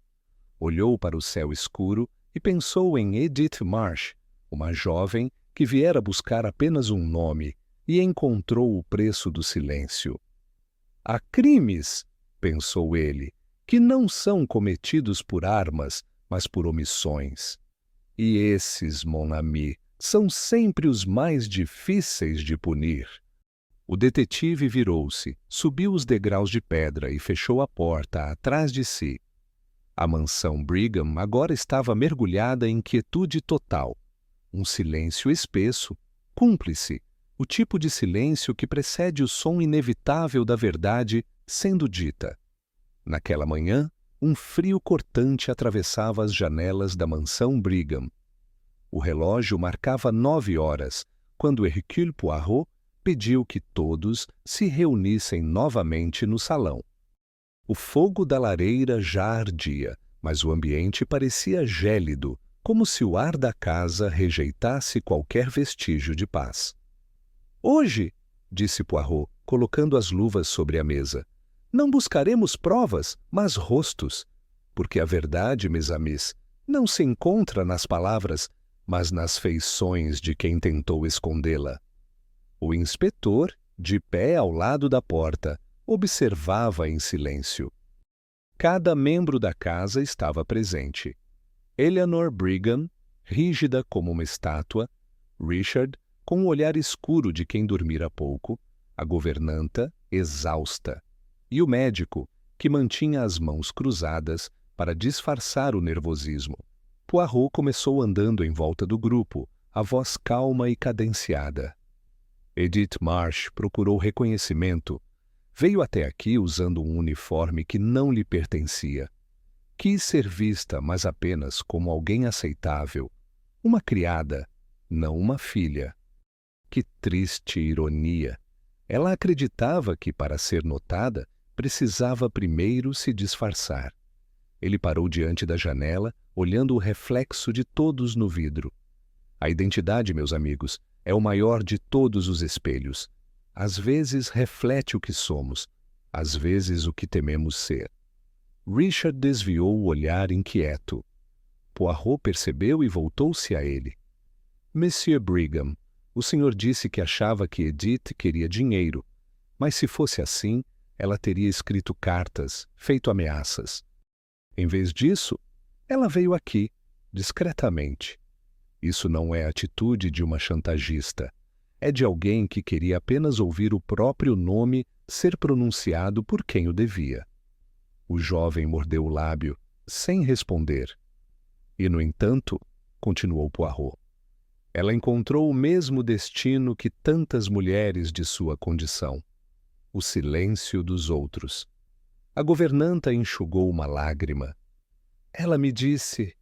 Olhou para o céu escuro e pensou em Edith Marsh, uma jovem que viera buscar apenas um nome e encontrou o preço do silêncio. Há crimes, pensou ele, que não são cometidos por armas, mas por omissões. E esses, mon ami, são sempre os mais difíceis de punir. O detetive virou-se, subiu os degraus de pedra e fechou a porta atrás de si. A mansão Brigham agora estava mergulhada em quietude total. Um silêncio espesso, cúmplice, o tipo de silêncio que precede o som inevitável da verdade sendo dita. Naquela manhã, um frio cortante atravessava as janelas da mansão Brigham. O relógio marcava 9 horas, quando Hercule Poirot pediu que todos se reunissem novamente no salão. O fogo da lareira já ardia, mas o ambiente parecia gélido, como se o ar da casa rejeitasse qualquer vestígio de paz. Hoje, disse Poirot, colocando as luvas sobre a mesa, não buscaremos provas, mas rostos, porque a verdade, mes amis, não se encontra nas palavras, mas nas feições de quem tentou escondê-la. O inspetor, de pé ao lado da porta, observava em silêncio. Cada membro da casa estava presente. Eleanor Brigham, rígida como uma estátua, Richard, com o olhar escuro de quem dormira pouco, a governanta, exausta, e o médico, que mantinha as mãos cruzadas para disfarçar o nervosismo. Poirot começou andando em volta do grupo, a voz calma e cadenciada. Edith Marsh procurou reconhecimento. Veio até aqui usando um uniforme que não lhe pertencia. Quis ser vista, mas apenas como alguém aceitável. Uma criada, não uma filha. Que triste ironia! Ela acreditava que, para ser notada, precisava primeiro se disfarçar. Ele parou diante da janela, olhando o reflexo de todos no vidro. A identidade, meus amigos, é o maior de todos os espelhos. Às vezes reflete o que somos, às vezes o que tememos ser. Richard desviou o olhar inquieto. Poirot percebeu e voltou-se a ele. Monsieur Brigham, o senhor disse que achava que Edith queria dinheiro, mas se fosse assim, ela teria escrito cartas, feito ameaças. Em vez disso, ela veio aqui, discretamente. Isso não é atitude de uma chantagista. É de alguém que queria apenas ouvir o próprio nome ser pronunciado por quem o devia. O jovem mordeu o lábio, sem responder. E, no entanto, continuou Poirot, ela encontrou o mesmo destino que tantas mulheres de sua condição: o silêncio dos outros. A governanta enxugou uma lágrima. Ela me disse: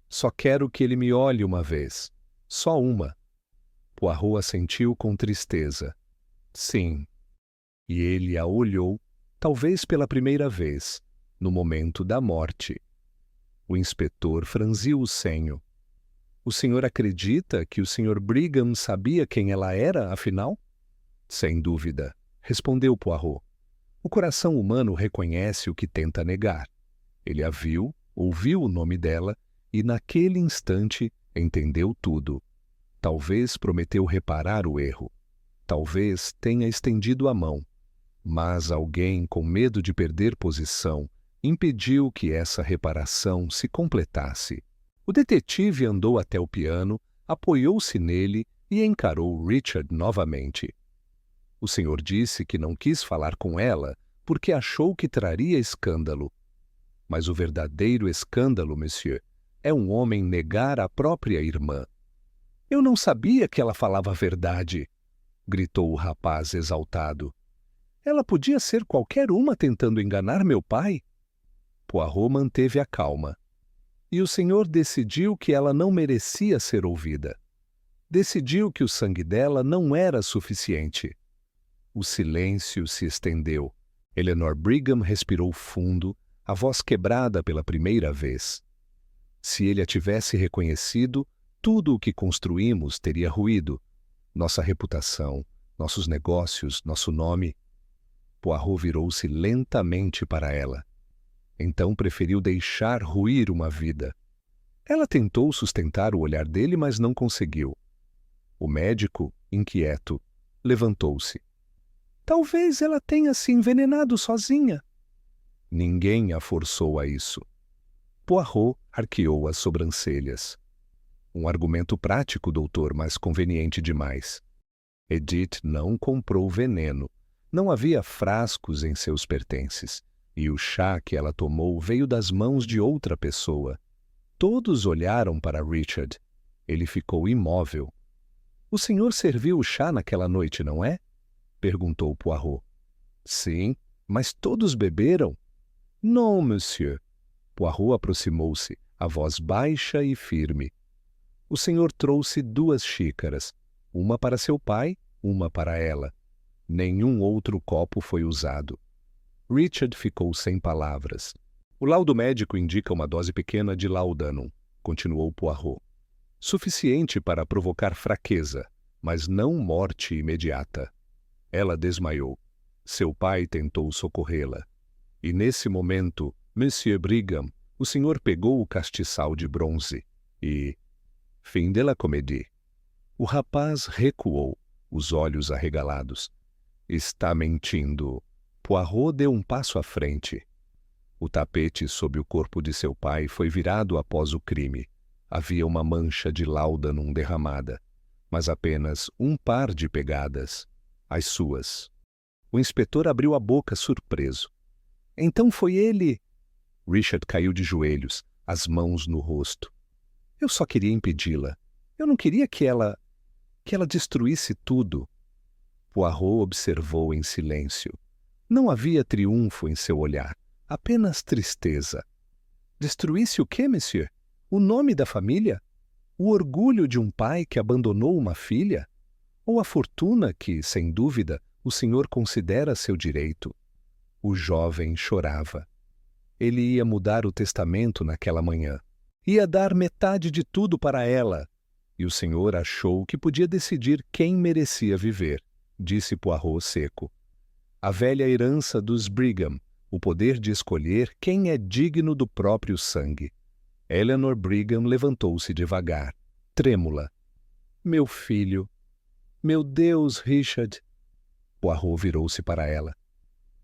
só quero que ele me olhe uma vez. Só uma. Poirot assentiu com tristeza. Sim. E ele a olhou, talvez pela primeira vez, no momento da morte. O inspetor franziu o senho. O senhor acredita que o Sr. Brigham sabia quem ela era, afinal? Sem dúvida, respondeu Poirot. O coração humano reconhece o que tenta negar. Ele a viu, ouviu o nome dela e, naquele instante, entendeu tudo. Talvez prometeu reparar o erro. Talvez tenha estendido a mão. Mas alguém, com medo de perder posição, impediu que essa reparação se completasse. O detetive andou até o piano, apoiou-se nele e encarou Richard novamente. O senhor disse que não quis falar com ela porque achou que traria escândalo. Mas o verdadeiro escândalo, monsieur, é um homem negar a própria irmã. Eu não sabia que ela falava a verdade, gritou o rapaz exaltado. Ela podia ser qualquer uma tentando enganar meu pai? Poirot manteve a calma. E o senhor decidiu que ela não merecia ser ouvida. Decidiu que o sangue dela não era suficiente. O silêncio se estendeu. Eleanor Brigham respirou fundo, a voz quebrada pela primeira vez. Se ele a tivesse reconhecido, tudo o que construímos teria ruído. Nossa reputação, nossos negócios, nosso nome. Poirot virou-se lentamente para ela. Então preferiu deixar ruir uma vida. Ela tentou sustentar o olhar dele, mas não conseguiu. O médico, inquieto, levantou-se. Talvez ela tenha se envenenado sozinha. Ninguém a forçou a isso. Poirot arqueou as sobrancelhas. Um argumento prático, doutor, mas conveniente demais. Edith não comprou veneno. Não havia frascos em seus pertences. E o chá que ela tomou veio das mãos de outra pessoa. Todos olharam para Richard. Ele ficou imóvel. O senhor serviu o chá naquela noite, não é? Perguntou Poirot. Sim, mas todos beberam? Non, monsieur. Poirot aproximou-se, a voz baixa e firme. O senhor trouxe 2 xícaras, uma para seu pai, uma para ela. Nenhum outro copo foi usado. Richard ficou sem palavras. O laudo médico indica uma dose pequena de laudanum, continuou Poirot. Suficiente para provocar fraqueza, mas não morte imediata. Ela desmaiou. Seu pai tentou socorrê-la. E nesse momento, Monsieur Brigham, o senhor pegou o castiçal de bronze e... Fim de la comédie. O rapaz recuou, os olhos arregalados. Está mentindo. Poirot deu um passo à frente. O tapete sob o corpo de seu pai foi virado após o crime. Havia uma mancha de laudanum derramada, mas apenas um par de pegadas, as suas. O inspetor abriu a boca surpreso. Então foi ele... Richard caiu de joelhos, as mãos no rosto. Eu só queria impedi-la. Eu não queria que ela destruísse tudo. Poirot observou em silêncio. Não havia triunfo em seu olhar, apenas tristeza. Destruísse o quê, monsieur? O nome da família? O orgulho de um pai que abandonou uma filha? Ou a fortuna que, sem dúvida, o senhor considera seu direito? O jovem chorava. Ele ia mudar o testamento naquela manhã. Ia dar metade de tudo para ela. E o senhor achou que podia decidir quem merecia viver, disse Poirot seco. A velha herança dos Brigham, o poder de escolher quem é digno do próprio sangue. Eleanor Brigham levantou-se devagar, trêmula. Meu filho. Meu Deus, Richard. Poirot virou-se para ela.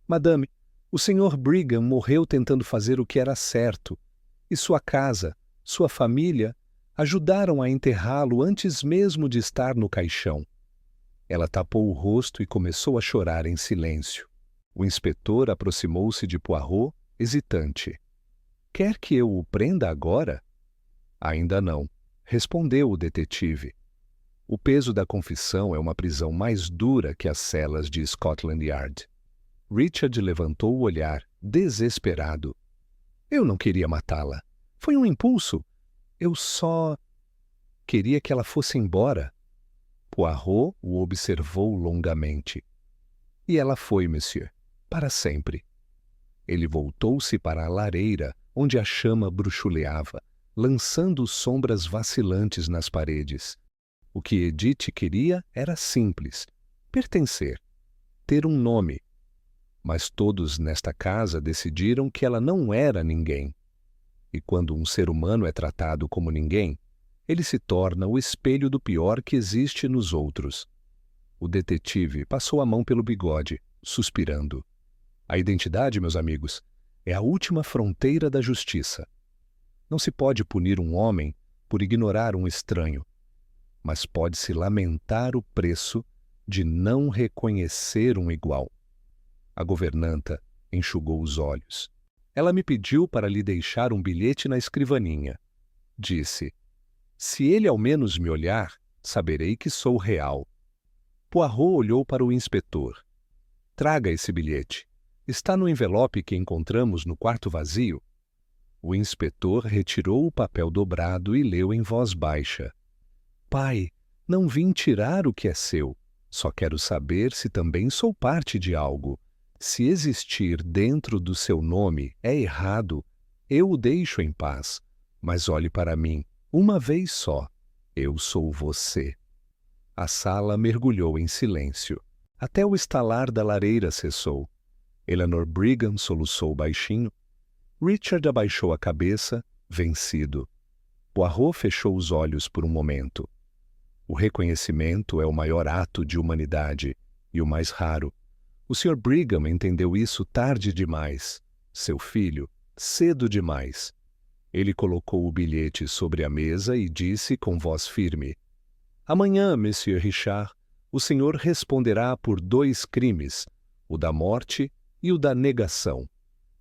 Madame, o Sr. Brigham morreu tentando fazer o que era certo, e sua casa, sua família, ajudaram a enterrá-lo antes mesmo de estar no caixão. Ela tapou o rosto e começou a chorar em silêncio. O inspetor aproximou-se de Poirot, hesitante. Quer que eu o prenda agora? Ainda não, respondeu o detetive. O peso da confissão é uma prisão mais dura que as celas de Scotland Yard. Richard levantou o olhar, desesperado. Eu não queria matá-la. Foi um impulso. Eu só queria que ela fosse embora. Poirot o observou longamente. E ela foi, monsieur, para sempre. Ele voltou-se para a lareira, onde a chama bruxuleava, lançando sombras vacilantes nas paredes. O que Edith queria era simples: pertencer, ter um nome. Mas todos nesta casa decidiram que ela não era ninguém. E quando um ser humano é tratado como ninguém, ele se torna o espelho do pior que existe nos outros. O detetive passou a mão pelo bigode, suspirando. A identidade, meus amigos, é a última fronteira da justiça. Não se pode punir um homem por ignorar um estranho, mas pode-se lamentar o preço de não reconhecer um igual. A governanta enxugou os olhos. Ela me pediu para lhe deixar um bilhete na escrivaninha. Disse, se ele ao menos me olhar, saberei que sou real. Poirot olhou para o inspetor. Traga esse bilhete. Está no envelope que encontramos no quarto vazio. O inspetor retirou o papel dobrado e leu em voz baixa. Pai, não vim tirar o que é seu. Só quero saber se também sou parte de algo. Se existir dentro do seu nome é errado, eu o deixo em paz. Mas olhe para mim, uma vez só. Eu sou você. A sala mergulhou em silêncio. Até o estalar da lareira cessou. Eleanor Brigham soluçou baixinho. Richard abaixou a cabeça, vencido. Poirot fechou os olhos por um momento. O reconhecimento é o maior ato de humanidade e o mais raro. O Sr. Brigham entendeu isso tarde demais. Seu filho, cedo demais. Ele colocou o bilhete sobre a mesa e disse com voz firme: Amanhã, Monsieur Richard, o senhor responderá por 2 crimes, o da morte e o da negação.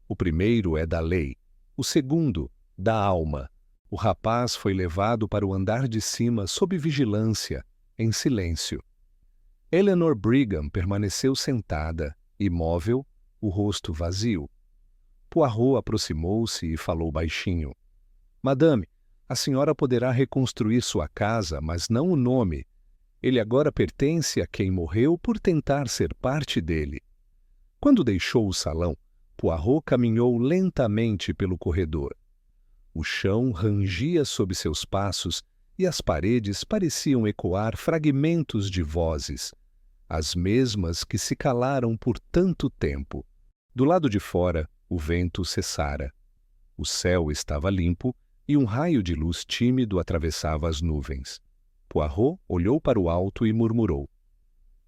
O primeiro é da lei, o segundo, da alma. O rapaz foi levado para o andar de cima sob vigilância, em silêncio. Eleanor Brigham permaneceu sentada, imóvel, o rosto vazio. Poirot aproximou-se e falou baixinho. Madame, a senhora poderá reconstruir sua casa, mas não o nome. Ele agora pertence a quem morreu por tentar ser parte dele. Quando deixou o salão, Poirot caminhou lentamente pelo corredor. O chão rangia sob seus passos e as paredes pareciam ecoar fragmentos de vozes, as mesmas que se calaram por tanto tempo. Do lado de fora, o vento cessara. O céu estava limpo e um raio de luz tímido atravessava as nuvens. Poirot olhou para o alto e murmurou.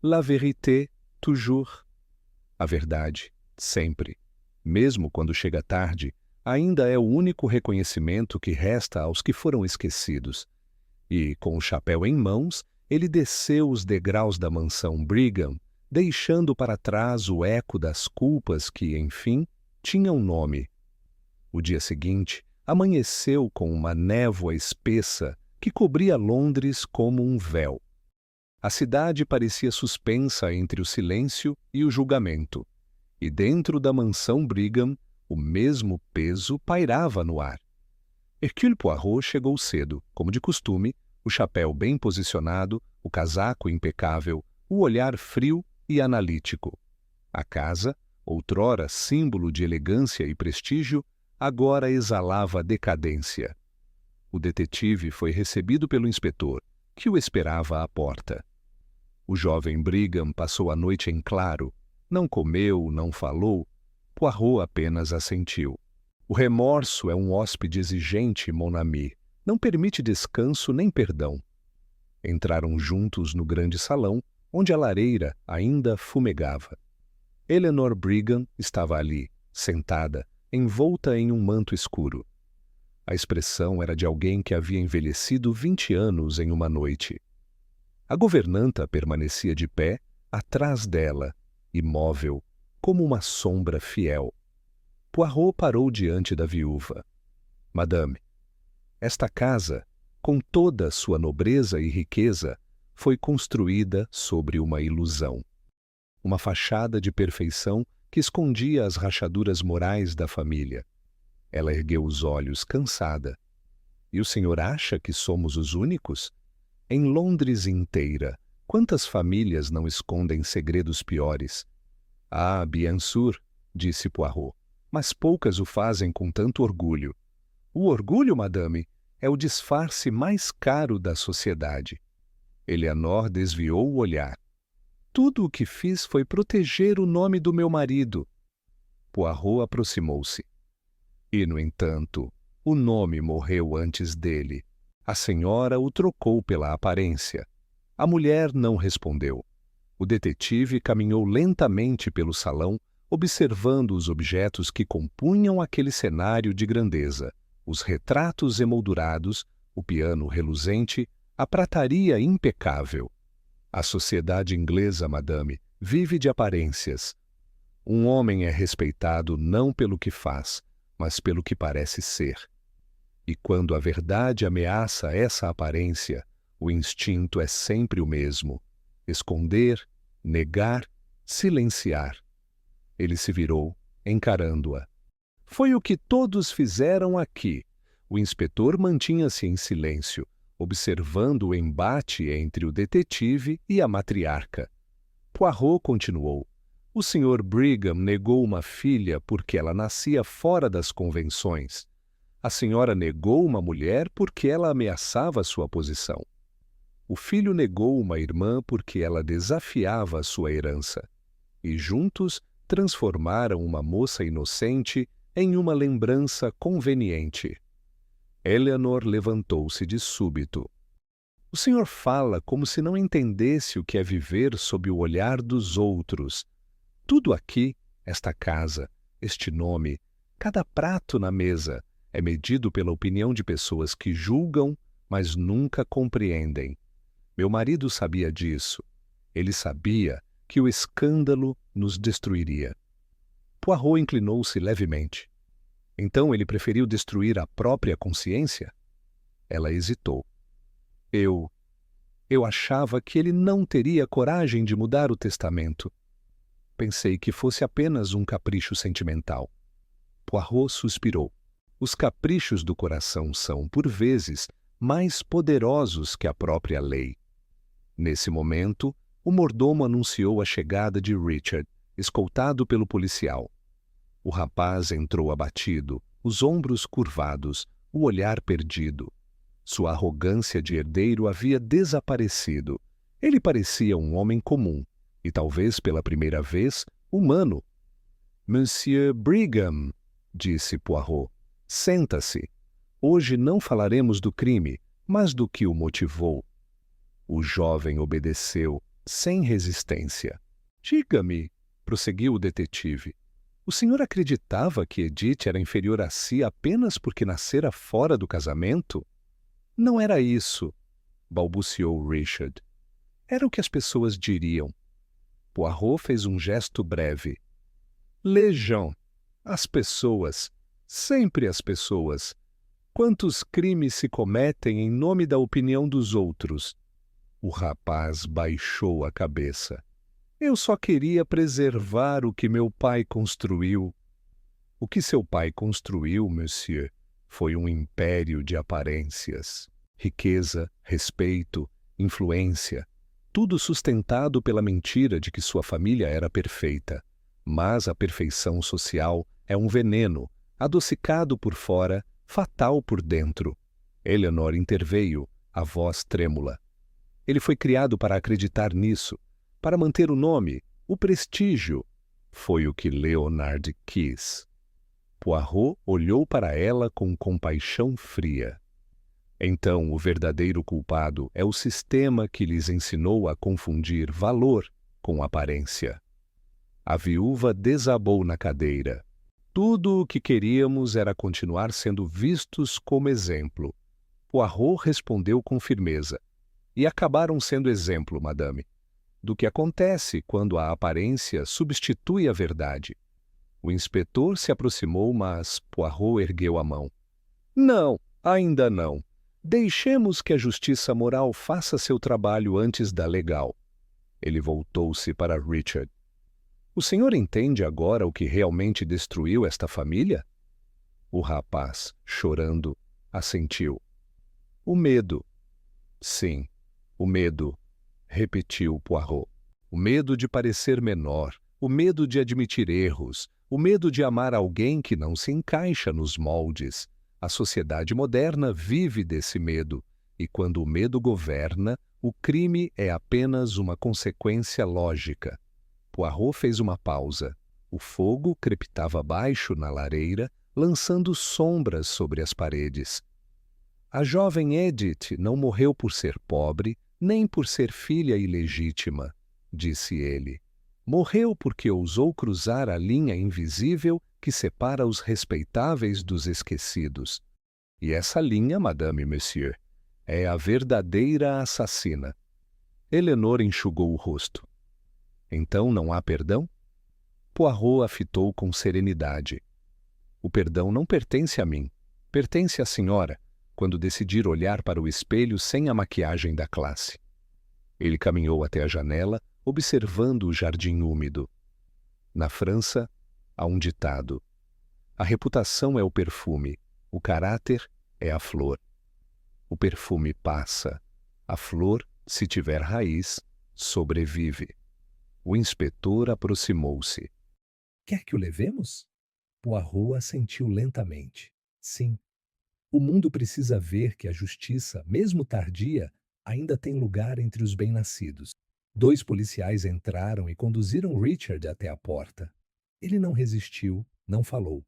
La vérité, toujours. A verdade, sempre. Mesmo quando chega tarde, ainda é o único reconhecimento que resta aos que foram esquecidos. E, com o chapéu em mãos, ele desceu os degraus da mansão Brigham, deixando para trás o eco das culpas que, enfim, tinham nome. O dia seguinte, amanheceu com uma névoa espessa que cobria Londres como um véu. A cidade parecia suspensa entre o silêncio e o julgamento, e dentro da mansão Brigham o mesmo peso pairava no ar. Hercule Poirot chegou cedo, como de costume, o chapéu bem posicionado, o casaco impecável, o olhar frio e analítico. A casa, outrora símbolo de elegância e prestígio, agora exalava decadência. O detetive foi recebido pelo inspetor, que o esperava à porta. O jovem Brigham passou a noite em claro. Não comeu, não falou. Poirot apenas assentiu. O remorso é um hóspede exigente, mon ami. Não permite descanso nem perdão. Entraram juntos no grande salão, onde a lareira ainda fumegava. Eleanor Brigham estava ali, sentada, envolta em um manto escuro. A expressão era de alguém que havia envelhecido 20 anos em uma noite. A governanta permanecia de pé, atrás dela, imóvel, como uma sombra fiel. Poirot parou diante da viúva. Madame, esta casa, com toda sua nobreza e riqueza, foi construída sobre uma ilusão. Uma fachada de perfeição que escondia as rachaduras morais da família. Ela ergueu os olhos, cansada. E o senhor acha que somos os únicos? Em Londres inteira, quantas famílias não escondem segredos piores? Ah, bien sûr, disse Poirot, mas poucas o fazem com tanto orgulho. O orgulho, madame, é o disfarce mais caro da sociedade. Eleanor desviou o olhar. Tudo o que fiz foi proteger o nome do meu marido. Poirot aproximou-se. E, no entanto, o nome morreu antes dele. A senhora o trocou pela aparência. A mulher não respondeu. O detetive caminhou lentamente pelo salão, observando os objetos que compunham aquele cenário de grandeza, os retratos emoldurados, o piano reluzente, a prataria impecável. A sociedade inglesa, madame, vive de aparências. Um homem é respeitado não pelo que faz, mas pelo que parece ser. E quando a verdade ameaça essa aparência, o instinto é sempre o mesmo: esconder, negar, silenciar. Ele se virou, encarando-a. Foi o que todos fizeram aqui. O inspetor mantinha-se em silêncio, observando o embate entre o detetive e a matriarca. Poirot continuou. O Sr. Brigham negou uma filha porque ela nascia fora das convenções. A senhora negou uma mulher porque ela ameaçava sua posição. O filho negou uma irmã porque ela desafiava a sua herança. E juntos transformaram uma moça inocente em uma lembrança conveniente. Eleanor levantou-se de súbito. O senhor fala como se não entendesse o que é viver sob o olhar dos outros. Tudo aqui, esta casa, este nome, cada prato na mesa, é medido pela opinião de pessoas que julgam, mas nunca compreendem. Meu marido sabia disso. Ele sabia que o escândalo nos destruiria. Poirot inclinou-se levemente. Então ele preferiu destruir a própria consciência? Ela hesitou. Eu achava que ele não teria coragem de mudar o testamento. Pensei que fosse apenas um capricho sentimental. Poirot suspirou. Os caprichos do coração são, por vezes, mais poderosos que a própria lei. Nesse momento, o mordomo anunciou a chegada de Richard, escoltado pelo policial. O rapaz entrou abatido, os ombros curvados, o olhar perdido. Sua arrogância de herdeiro havia desaparecido. Ele parecia um homem comum, e talvez pela primeira vez, humano. Monsieur Brigham, disse Poirot, senta-se. Hoje não falaremos do crime, mas do que o motivou. O jovem obedeceu, sem resistência. Diga-me, prosseguiu o detetive, o senhor acreditava que Edith era inferior a si apenas porque nascera fora do casamento? Não era isso, balbuciou Richard. Era o que as pessoas diriam. Poirot fez um gesto breve. Les gens, as pessoas, sempre as pessoas. Quantos crimes se cometem em nome da opinião dos outros? O rapaz baixou a cabeça. Eu só queria preservar o que meu pai construiu. O que seu pai construiu, monsieur, foi um império de aparências. Riqueza, respeito, influência, tudo sustentado pela mentira de que sua família era perfeita. Mas a perfeição social é um veneno, adocicado por fora, fatal por dentro. Eleanor interveio, a voz trêmula. Ele foi criado para acreditar nisso, para manter o nome, o prestígio. Foi o que Leonard quis. Poirot olhou para ela com compaixão fria. Então, o verdadeiro culpado é o sistema que lhes ensinou a confundir valor com aparência. A viúva desabou na cadeira. Tudo o que queríamos era continuar sendo vistos como exemplo. Poirot respondeu com firmeza. E acabaram sendo exemplo, madame, do que acontece quando a aparência substitui a verdade. O inspetor se aproximou, mas Poirot ergueu a mão. Não, ainda não. Deixemos que a justiça moral faça seu trabalho antes da legal. Ele voltou-se para Richard. O senhor entende agora o que realmente destruiu esta família? O rapaz, chorando, assentiu. O medo. Sim, o medo, repetiu Poirot. O medo de parecer menor, o medo de admitir erros, o medo de amar alguém que não se encaixa nos moldes. A sociedade moderna vive desse medo, e quando o medo governa, o crime é apenas uma consequência lógica. Poirot fez uma pausa. O fogo crepitava baixo na lareira, lançando sombras sobre as paredes. A jovem Edith não morreu por ser pobre, nem por ser filha ilegítima, disse ele. Morreu porque ousou cruzar a linha invisível que separa os respeitáveis dos esquecidos. E essa linha, madame monsieur, é a verdadeira assassina. Eleanor enxugou o rosto. Então não há perdão? Poirot a fitou com serenidade. O perdão não pertence a mim. Pertence à senhora, quando decidir olhar para o espelho sem a maquiagem da classe. Ele caminhou até a janela, observando o jardim úmido. Na França, há um ditado. A reputação é o perfume, o caráter é a flor. O perfume passa, a flor, se tiver raiz, sobrevive. O inspetor aproximou-se. Quer que o levemos? Poirot assentiu lentamente. Sim. O mundo precisa ver que a justiça, mesmo tardia, ainda tem lugar entre os bem-nascidos. 2 policiais entraram e conduziram Richard até a porta. Ele não resistiu, não falou.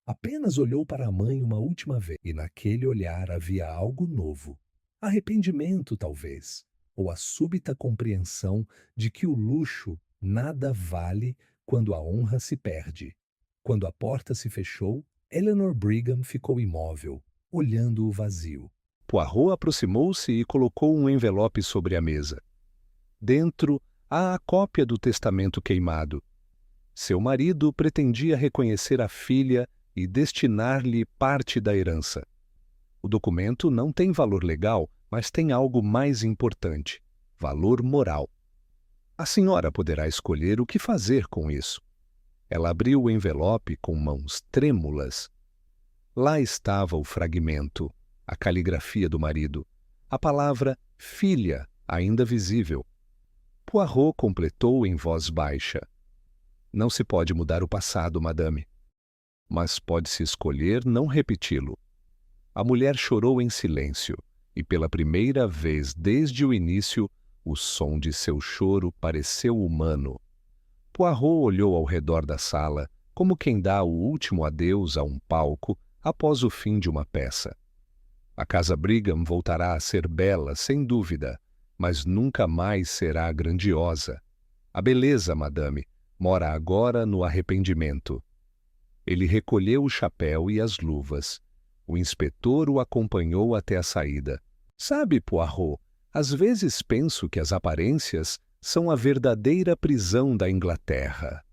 Apenas olhou para a mãe uma última vez, e naquele olhar havia algo novo. Arrependimento, talvez, ou a súbita compreensão de que o luxo nada vale quando a honra se perde. Quando a porta se fechou, Eleanor Brigham ficou imóvel, olhando o vazio. Poirot aproximou-se e colocou um envelope sobre a mesa. Dentro, há a cópia do testamento queimado. Seu marido pretendia reconhecer a filha e destinar-lhe parte da herança. O documento não tem valor legal, mas tem algo mais importante: valor moral. A senhora poderá escolher o que fazer com isso. Ela abriu o envelope com mãos trêmulas. Lá estava o fragmento, a caligrafia do marido, a palavra filha ainda visível. Poirot completou em voz baixa. Não se pode mudar o passado, madame. Mas pode-se escolher não repeti-lo. A mulher chorou em silêncio, e pela primeira vez desde o início, o som de seu choro pareceu humano. Poirot olhou ao redor da sala, como quem dá o último adeus a um palco após o fim de uma peça. A casa Brigham voltará a ser bela, sem dúvida, mas nunca mais será grandiosa. A beleza, madame, mora agora no arrependimento. Ele recolheu o chapéu e as luvas. O inspetor o acompanhou até a saída. Sabe, Poirot, às vezes penso que as aparências são a verdadeira prisão da Inglaterra.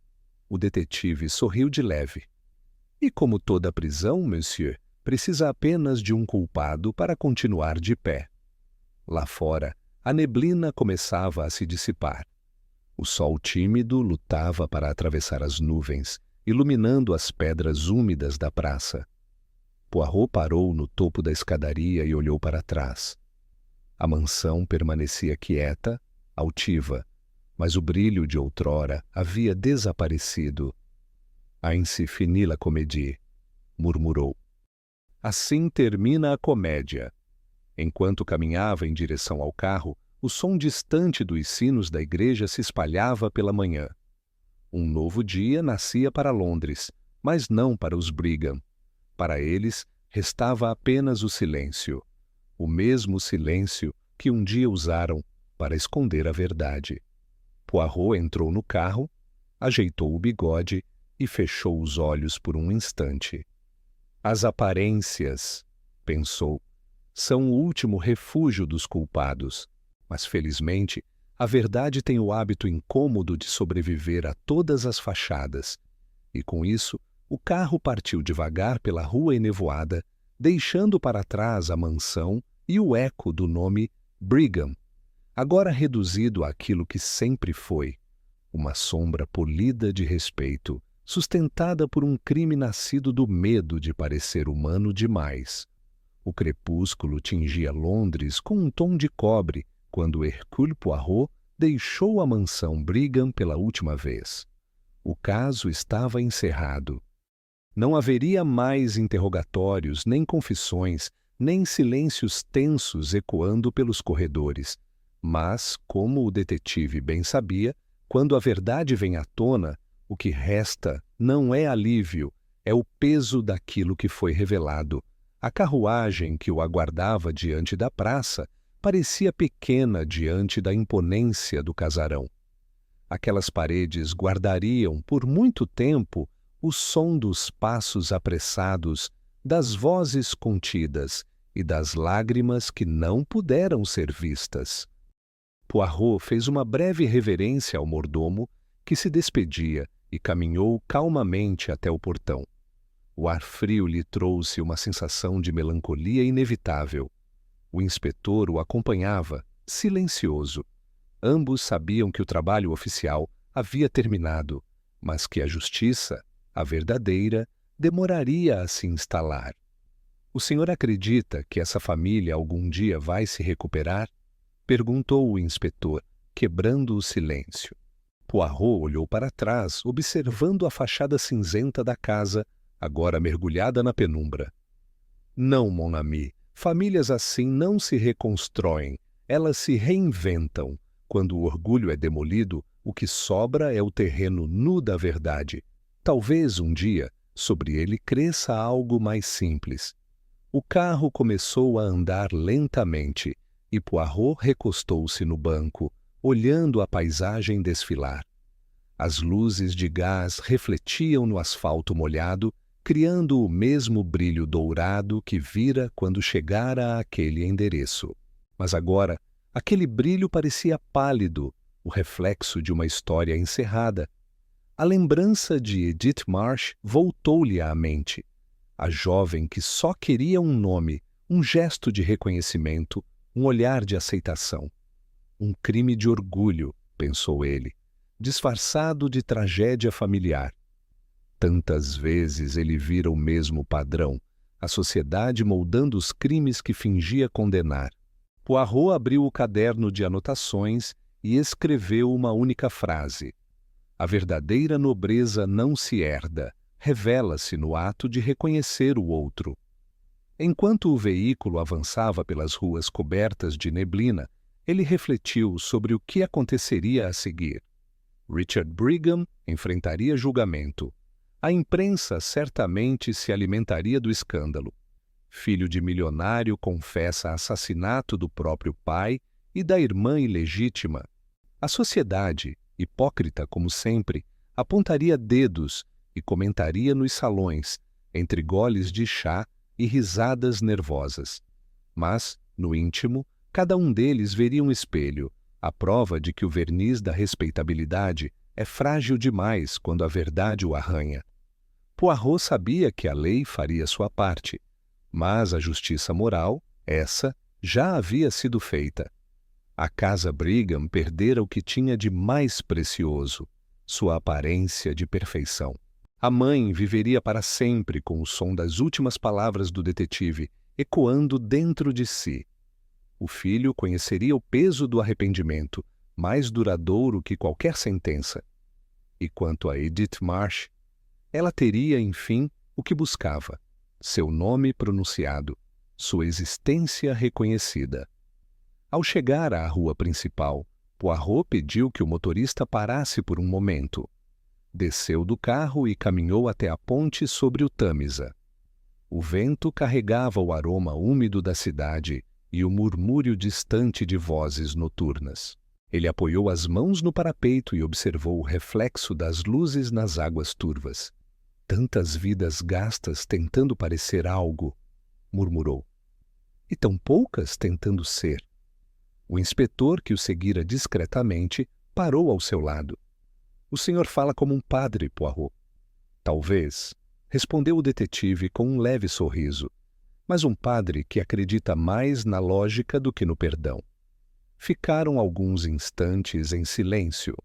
O detetive sorriu de leve. E como toda prisão, monsieur, precisa apenas de um culpado para continuar de pé. Lá fora, a neblina começava a se dissipar. O sol tímido lutava para atravessar as nuvens, iluminando as pedras úmidas da praça. Poirot parou no topo da escadaria e olhou para trás. A mansão permanecia quieta, altiva, mas o brilho de outrora havia desaparecido. Ainsi finit la comédie, murmurou. Assim termina a comédia. Enquanto caminhava em direção ao carro, o som distante dos sinos da igreja se espalhava pela manhã. Um novo dia nascia para Londres, mas não para os Brigham. Para eles, restava apenas o silêncio. O mesmo silêncio que um dia usaram para esconder a verdade. Poirot entrou no carro, ajeitou o bigode e fechou os olhos por um instante. As aparências, pensou, são o último refúgio dos culpados. Mas, felizmente, a verdade tem o hábito incômodo de sobreviver a todas as fachadas. E, com isso, o carro partiu devagar pela rua enevoada, deixando para trás a mansão e o eco do nome Brigham, agora reduzido àquilo que sempre foi, uma sombra polida de respeito, sustentada por um crime nascido do medo de parecer humano demais. O crepúsculo tingia Londres com um tom de cobre quando Hercule Poirot deixou a mansão Brigham pela última vez. O caso estava encerrado. Não haveria mais interrogatórios, nem confissões, nem silêncios tensos ecoando pelos corredores. Mas, como o detetive bem sabia, quando a verdade vem à tona, o que resta não é alívio, é o peso daquilo que foi revelado. A carruagem que o aguardava diante da praça parecia pequena diante da imponência do casarão. Aquelas paredes guardariam por muito tempo o som dos passos apressados, das vozes contidas e das lágrimas que não puderam ser vistas. Poirot fez uma breve reverência ao mordomo, que se despedia e caminhou calmamente até o portão. O ar frio lhe trouxe uma sensação de melancolia inevitável. O inspetor o acompanhava, silencioso. Ambos sabiam que o trabalho oficial havia terminado, mas que a justiça, a verdadeira, demoraria a se instalar. O senhor acredita que essa família algum dia vai se recuperar? Perguntou o inspetor, quebrando o silêncio. Poirot olhou para trás, observando a fachada cinzenta da casa, agora mergulhada na penumbra. Não, mon ami, famílias assim não se reconstroem, elas se reinventam. Quando o orgulho é demolido, o que sobra é o terreno nu da verdade. Talvez um dia, sobre ele cresça algo mais simples. O carro começou a andar lentamente, e Poirot recostou-se no banco, olhando a paisagem desfilar. As luzes de gás refletiam no asfalto molhado, criando o mesmo brilho dourado que vira quando chegara àquele endereço. Mas agora, aquele brilho parecia pálido, o reflexo de uma história encerrada. A lembrança de Edith Marsh voltou-lhe à mente. A jovem que só queria um nome, um gesto de reconhecimento, um olhar de aceitação. Um crime de orgulho, pensou ele, disfarçado de tragédia familiar. Tantas vezes ele vira o mesmo padrão, a sociedade moldando os crimes que fingia condenar. Poirot abriu o caderno de anotações e escreveu uma única frase. A verdadeira nobreza não se herda, revela-se no ato de reconhecer o outro. Enquanto o veículo avançava pelas ruas cobertas de neblina, ele refletiu sobre o que aconteceria a seguir. Richard Brigham enfrentaria julgamento. A imprensa certamente se alimentaria do escândalo. Filho de milionário confessa assassinato do próprio pai e da irmã ilegítima. A sociedade, hipócrita como sempre, apontaria dedos e comentaria nos salões, entre goles de chá e risadas nervosas. Mas, no íntimo, cada um deles veria um espelho, a prova de que o verniz da respeitabilidade é frágil demais quando a verdade o arranha. Poirot sabia que a lei faria sua parte. Mas a justiça moral, essa, já havia sido feita. A casa Brigham perdera o que tinha de mais precioso, sua aparência de perfeição. A mãe viveria para sempre com o som das últimas palavras do detetive ecoando dentro de si. O filho conheceria o peso do arrependimento, mais duradouro que qualquer sentença. E quanto a Edith Marsh, ela teria, enfim, o que buscava: seu nome pronunciado, sua existência reconhecida. Ao chegar à rua principal, Poirot pediu que o motorista parasse por um momento. Desceu do carro e caminhou até a ponte sobre o Tâmisa. O vento carregava o aroma úmido da cidade e o murmúrio distante de vozes noturnas. Ele apoiou as mãos no parapeito e observou o reflexo das luzes nas águas turvas. Tantas vidas gastas tentando parecer algo, murmurou. E tão poucas tentando ser. O inspetor, que o seguira discretamente, parou ao seu lado. O senhor fala como um padre, Poirot. Talvez, respondeu o detetive com um leve sorriso, mas um padre que acredita mais na lógica do que no perdão. Ficaram alguns instantes em silêncio.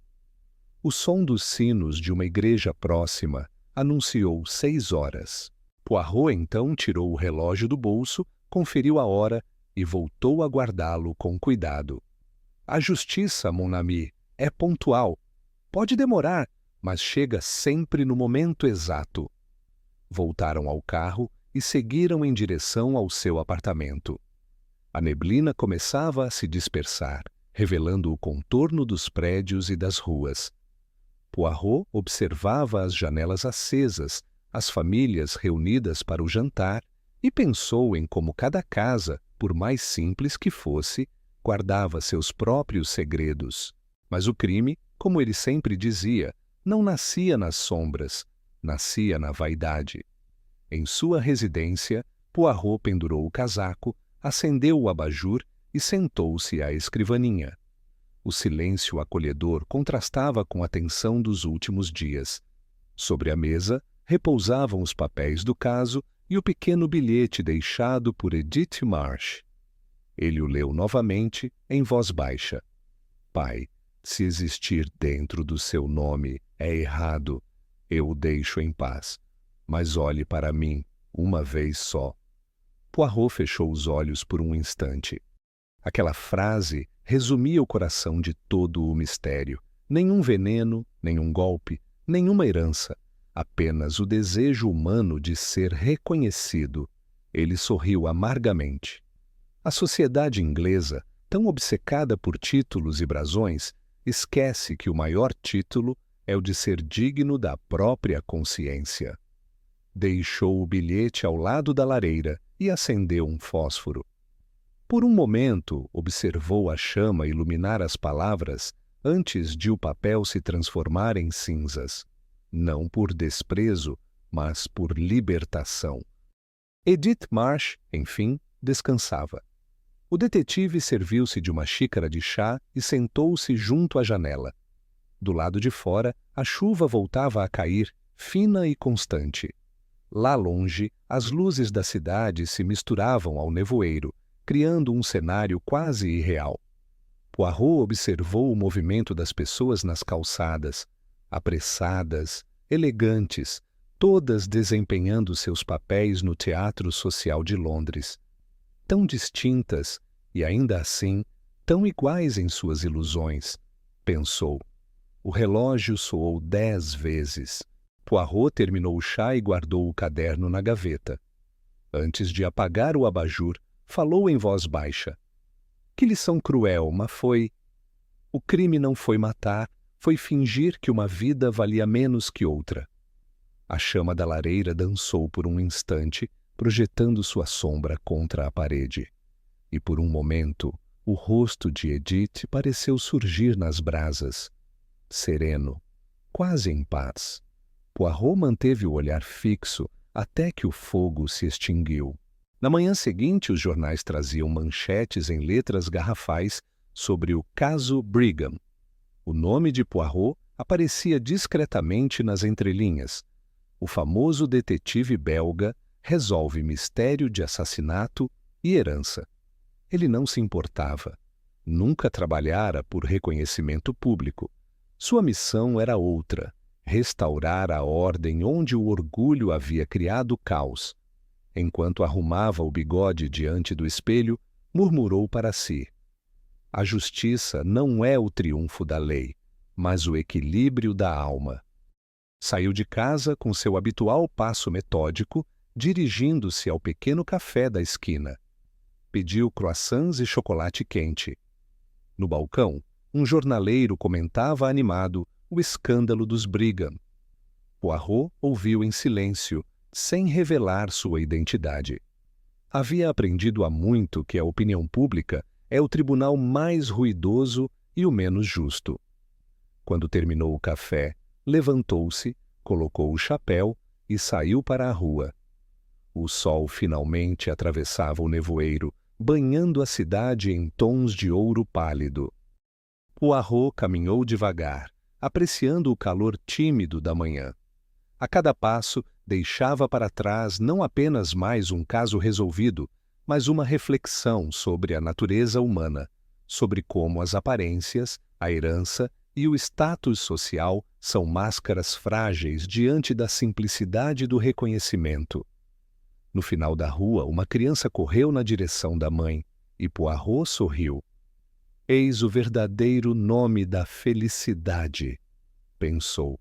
O som dos sinos de uma igreja próxima anunciou 6 horas. Poirot então tirou o relógio do bolso, conferiu a hora e voltou a guardá-lo com cuidado. A justiça, mon ami, é pontual. Pode demorar, mas chega sempre no momento exato. Voltaram ao carro e seguiram em direção ao seu apartamento. A neblina começava a se dispersar, revelando o contorno dos prédios e das ruas. Poirot observava as janelas acesas, as famílias reunidas para o jantar, e pensou em como cada casa, por mais simples que fosse, guardava seus próprios segredos. Mas o crime, como ele sempre dizia, não nascia nas sombras, nascia na vaidade. Em sua residência, Poirot pendurou o casaco, acendeu o abajur e sentou-se à escrivaninha. O silêncio acolhedor contrastava com a tensão dos últimos dias. Sobre a mesa repousavam os papéis do caso e o pequeno bilhete deixado por Edith Marsh. Ele o leu novamente, em voz baixa. Pai, se existir dentro do seu nome é errado, eu o deixo em paz. Mas olhe para mim, uma vez só. Poirot fechou os olhos por um instante. Aquela frase resumia o coração de todo o mistério. Nenhum veneno, nenhum golpe, nenhuma herança. Apenas o desejo humano de ser reconhecido. Ele sorriu amargamente. A sociedade inglesa, tão obcecada por títulos e brasões, esquece que o maior título é o de ser digno da própria consciência. Deixou o bilhete ao lado da lareira e acendeu um fósforo. Por um momento, observou a chama iluminar as palavras antes de o papel se transformar em cinzas. Não por desprezo, mas por libertação. Edith Marsh, enfim, descansava. O detetive serviu-se de uma xícara de chá e sentou-se junto à janela. Do lado de fora, a chuva voltava a cair, fina e constante. Lá longe, as luzes da cidade se misturavam ao nevoeiro, criando um cenário quase irreal. Poirot observou o movimento das pessoas nas calçadas, apressadas, elegantes, todas desempenhando seus papéis no Teatro Social de Londres. Tão distintas e, ainda assim, tão iguais em suas ilusões, pensou. O relógio soou 10 vezes. Poirot terminou o chá e guardou o caderno na gaveta. Antes de apagar o abajur, falou em voz baixa. Que lição cruel, mas foi... O crime não foi matar, foi fingir que uma vida valia menos que outra. A chama da lareira dançou por um instante, projetando sua sombra contra a parede. E por um momento, o rosto de Edith pareceu surgir nas brasas. Sereno, quase em paz. Poirot manteve o olhar fixo até que o fogo se extinguiu. Na manhã seguinte, os jornais traziam manchetes em letras garrafais sobre o caso Brigham. O nome de Poirot aparecia discretamente nas entrelinhas. O famoso detetive belga resolve mistério de assassinato e herança. Ele não se importava. Nunca trabalhara por reconhecimento público. Sua missão era outra: restaurar a ordem onde o orgulho havia criado caos. Enquanto arrumava o bigode diante do espelho, murmurou para si: a justiça não é o triunfo da lei, mas o equilíbrio da alma. Saiu de casa com seu habitual passo metódico, dirigindo-se ao pequeno café da esquina. Pediu croissants e chocolate quente. No balcão, um jornaleiro comentava animado o escândalo dos Brigham. Poirot ouviu em silêncio, sem revelar sua identidade. Havia aprendido há muito que a opinião pública é o tribunal mais ruidoso e o menos justo. Quando terminou o café, levantou-se, colocou o chapéu e saiu para a rua. O sol finalmente atravessava o nevoeiro, banhando a cidade em tons de ouro pálido. Poirot caminhou devagar, apreciando o calor tímido da manhã. A cada passo, deixava para trás não apenas mais um caso resolvido, mas uma reflexão sobre a natureza humana, sobre como as aparências, a herança e o status social são máscaras frágeis diante da simplicidade do reconhecimento. No final da rua, uma criança correu na direção da mãe, e Poirot sorriu. Eis o verdadeiro nome da felicidade, pensou.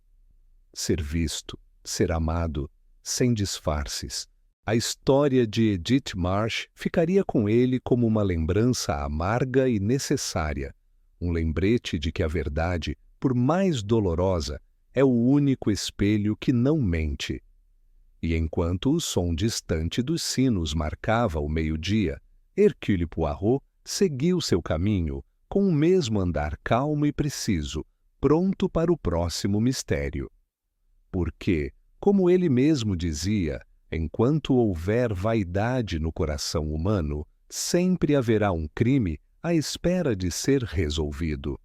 Ser visto, ser amado, sem disfarces. A história de Edith Marsh ficaria com ele como uma lembrança amarga e necessária, um lembrete de que a verdade, por mais dolorosa, é o único espelho que não mente. E enquanto o som distante dos sinos marcava o meio-dia, Hercule Poirot seguiu seu caminho com o mesmo andar calmo e preciso, pronto para o próximo mistério. Porque, como ele mesmo dizia, enquanto houver vaidade no coração humano, sempre haverá um crime à espera de ser resolvido.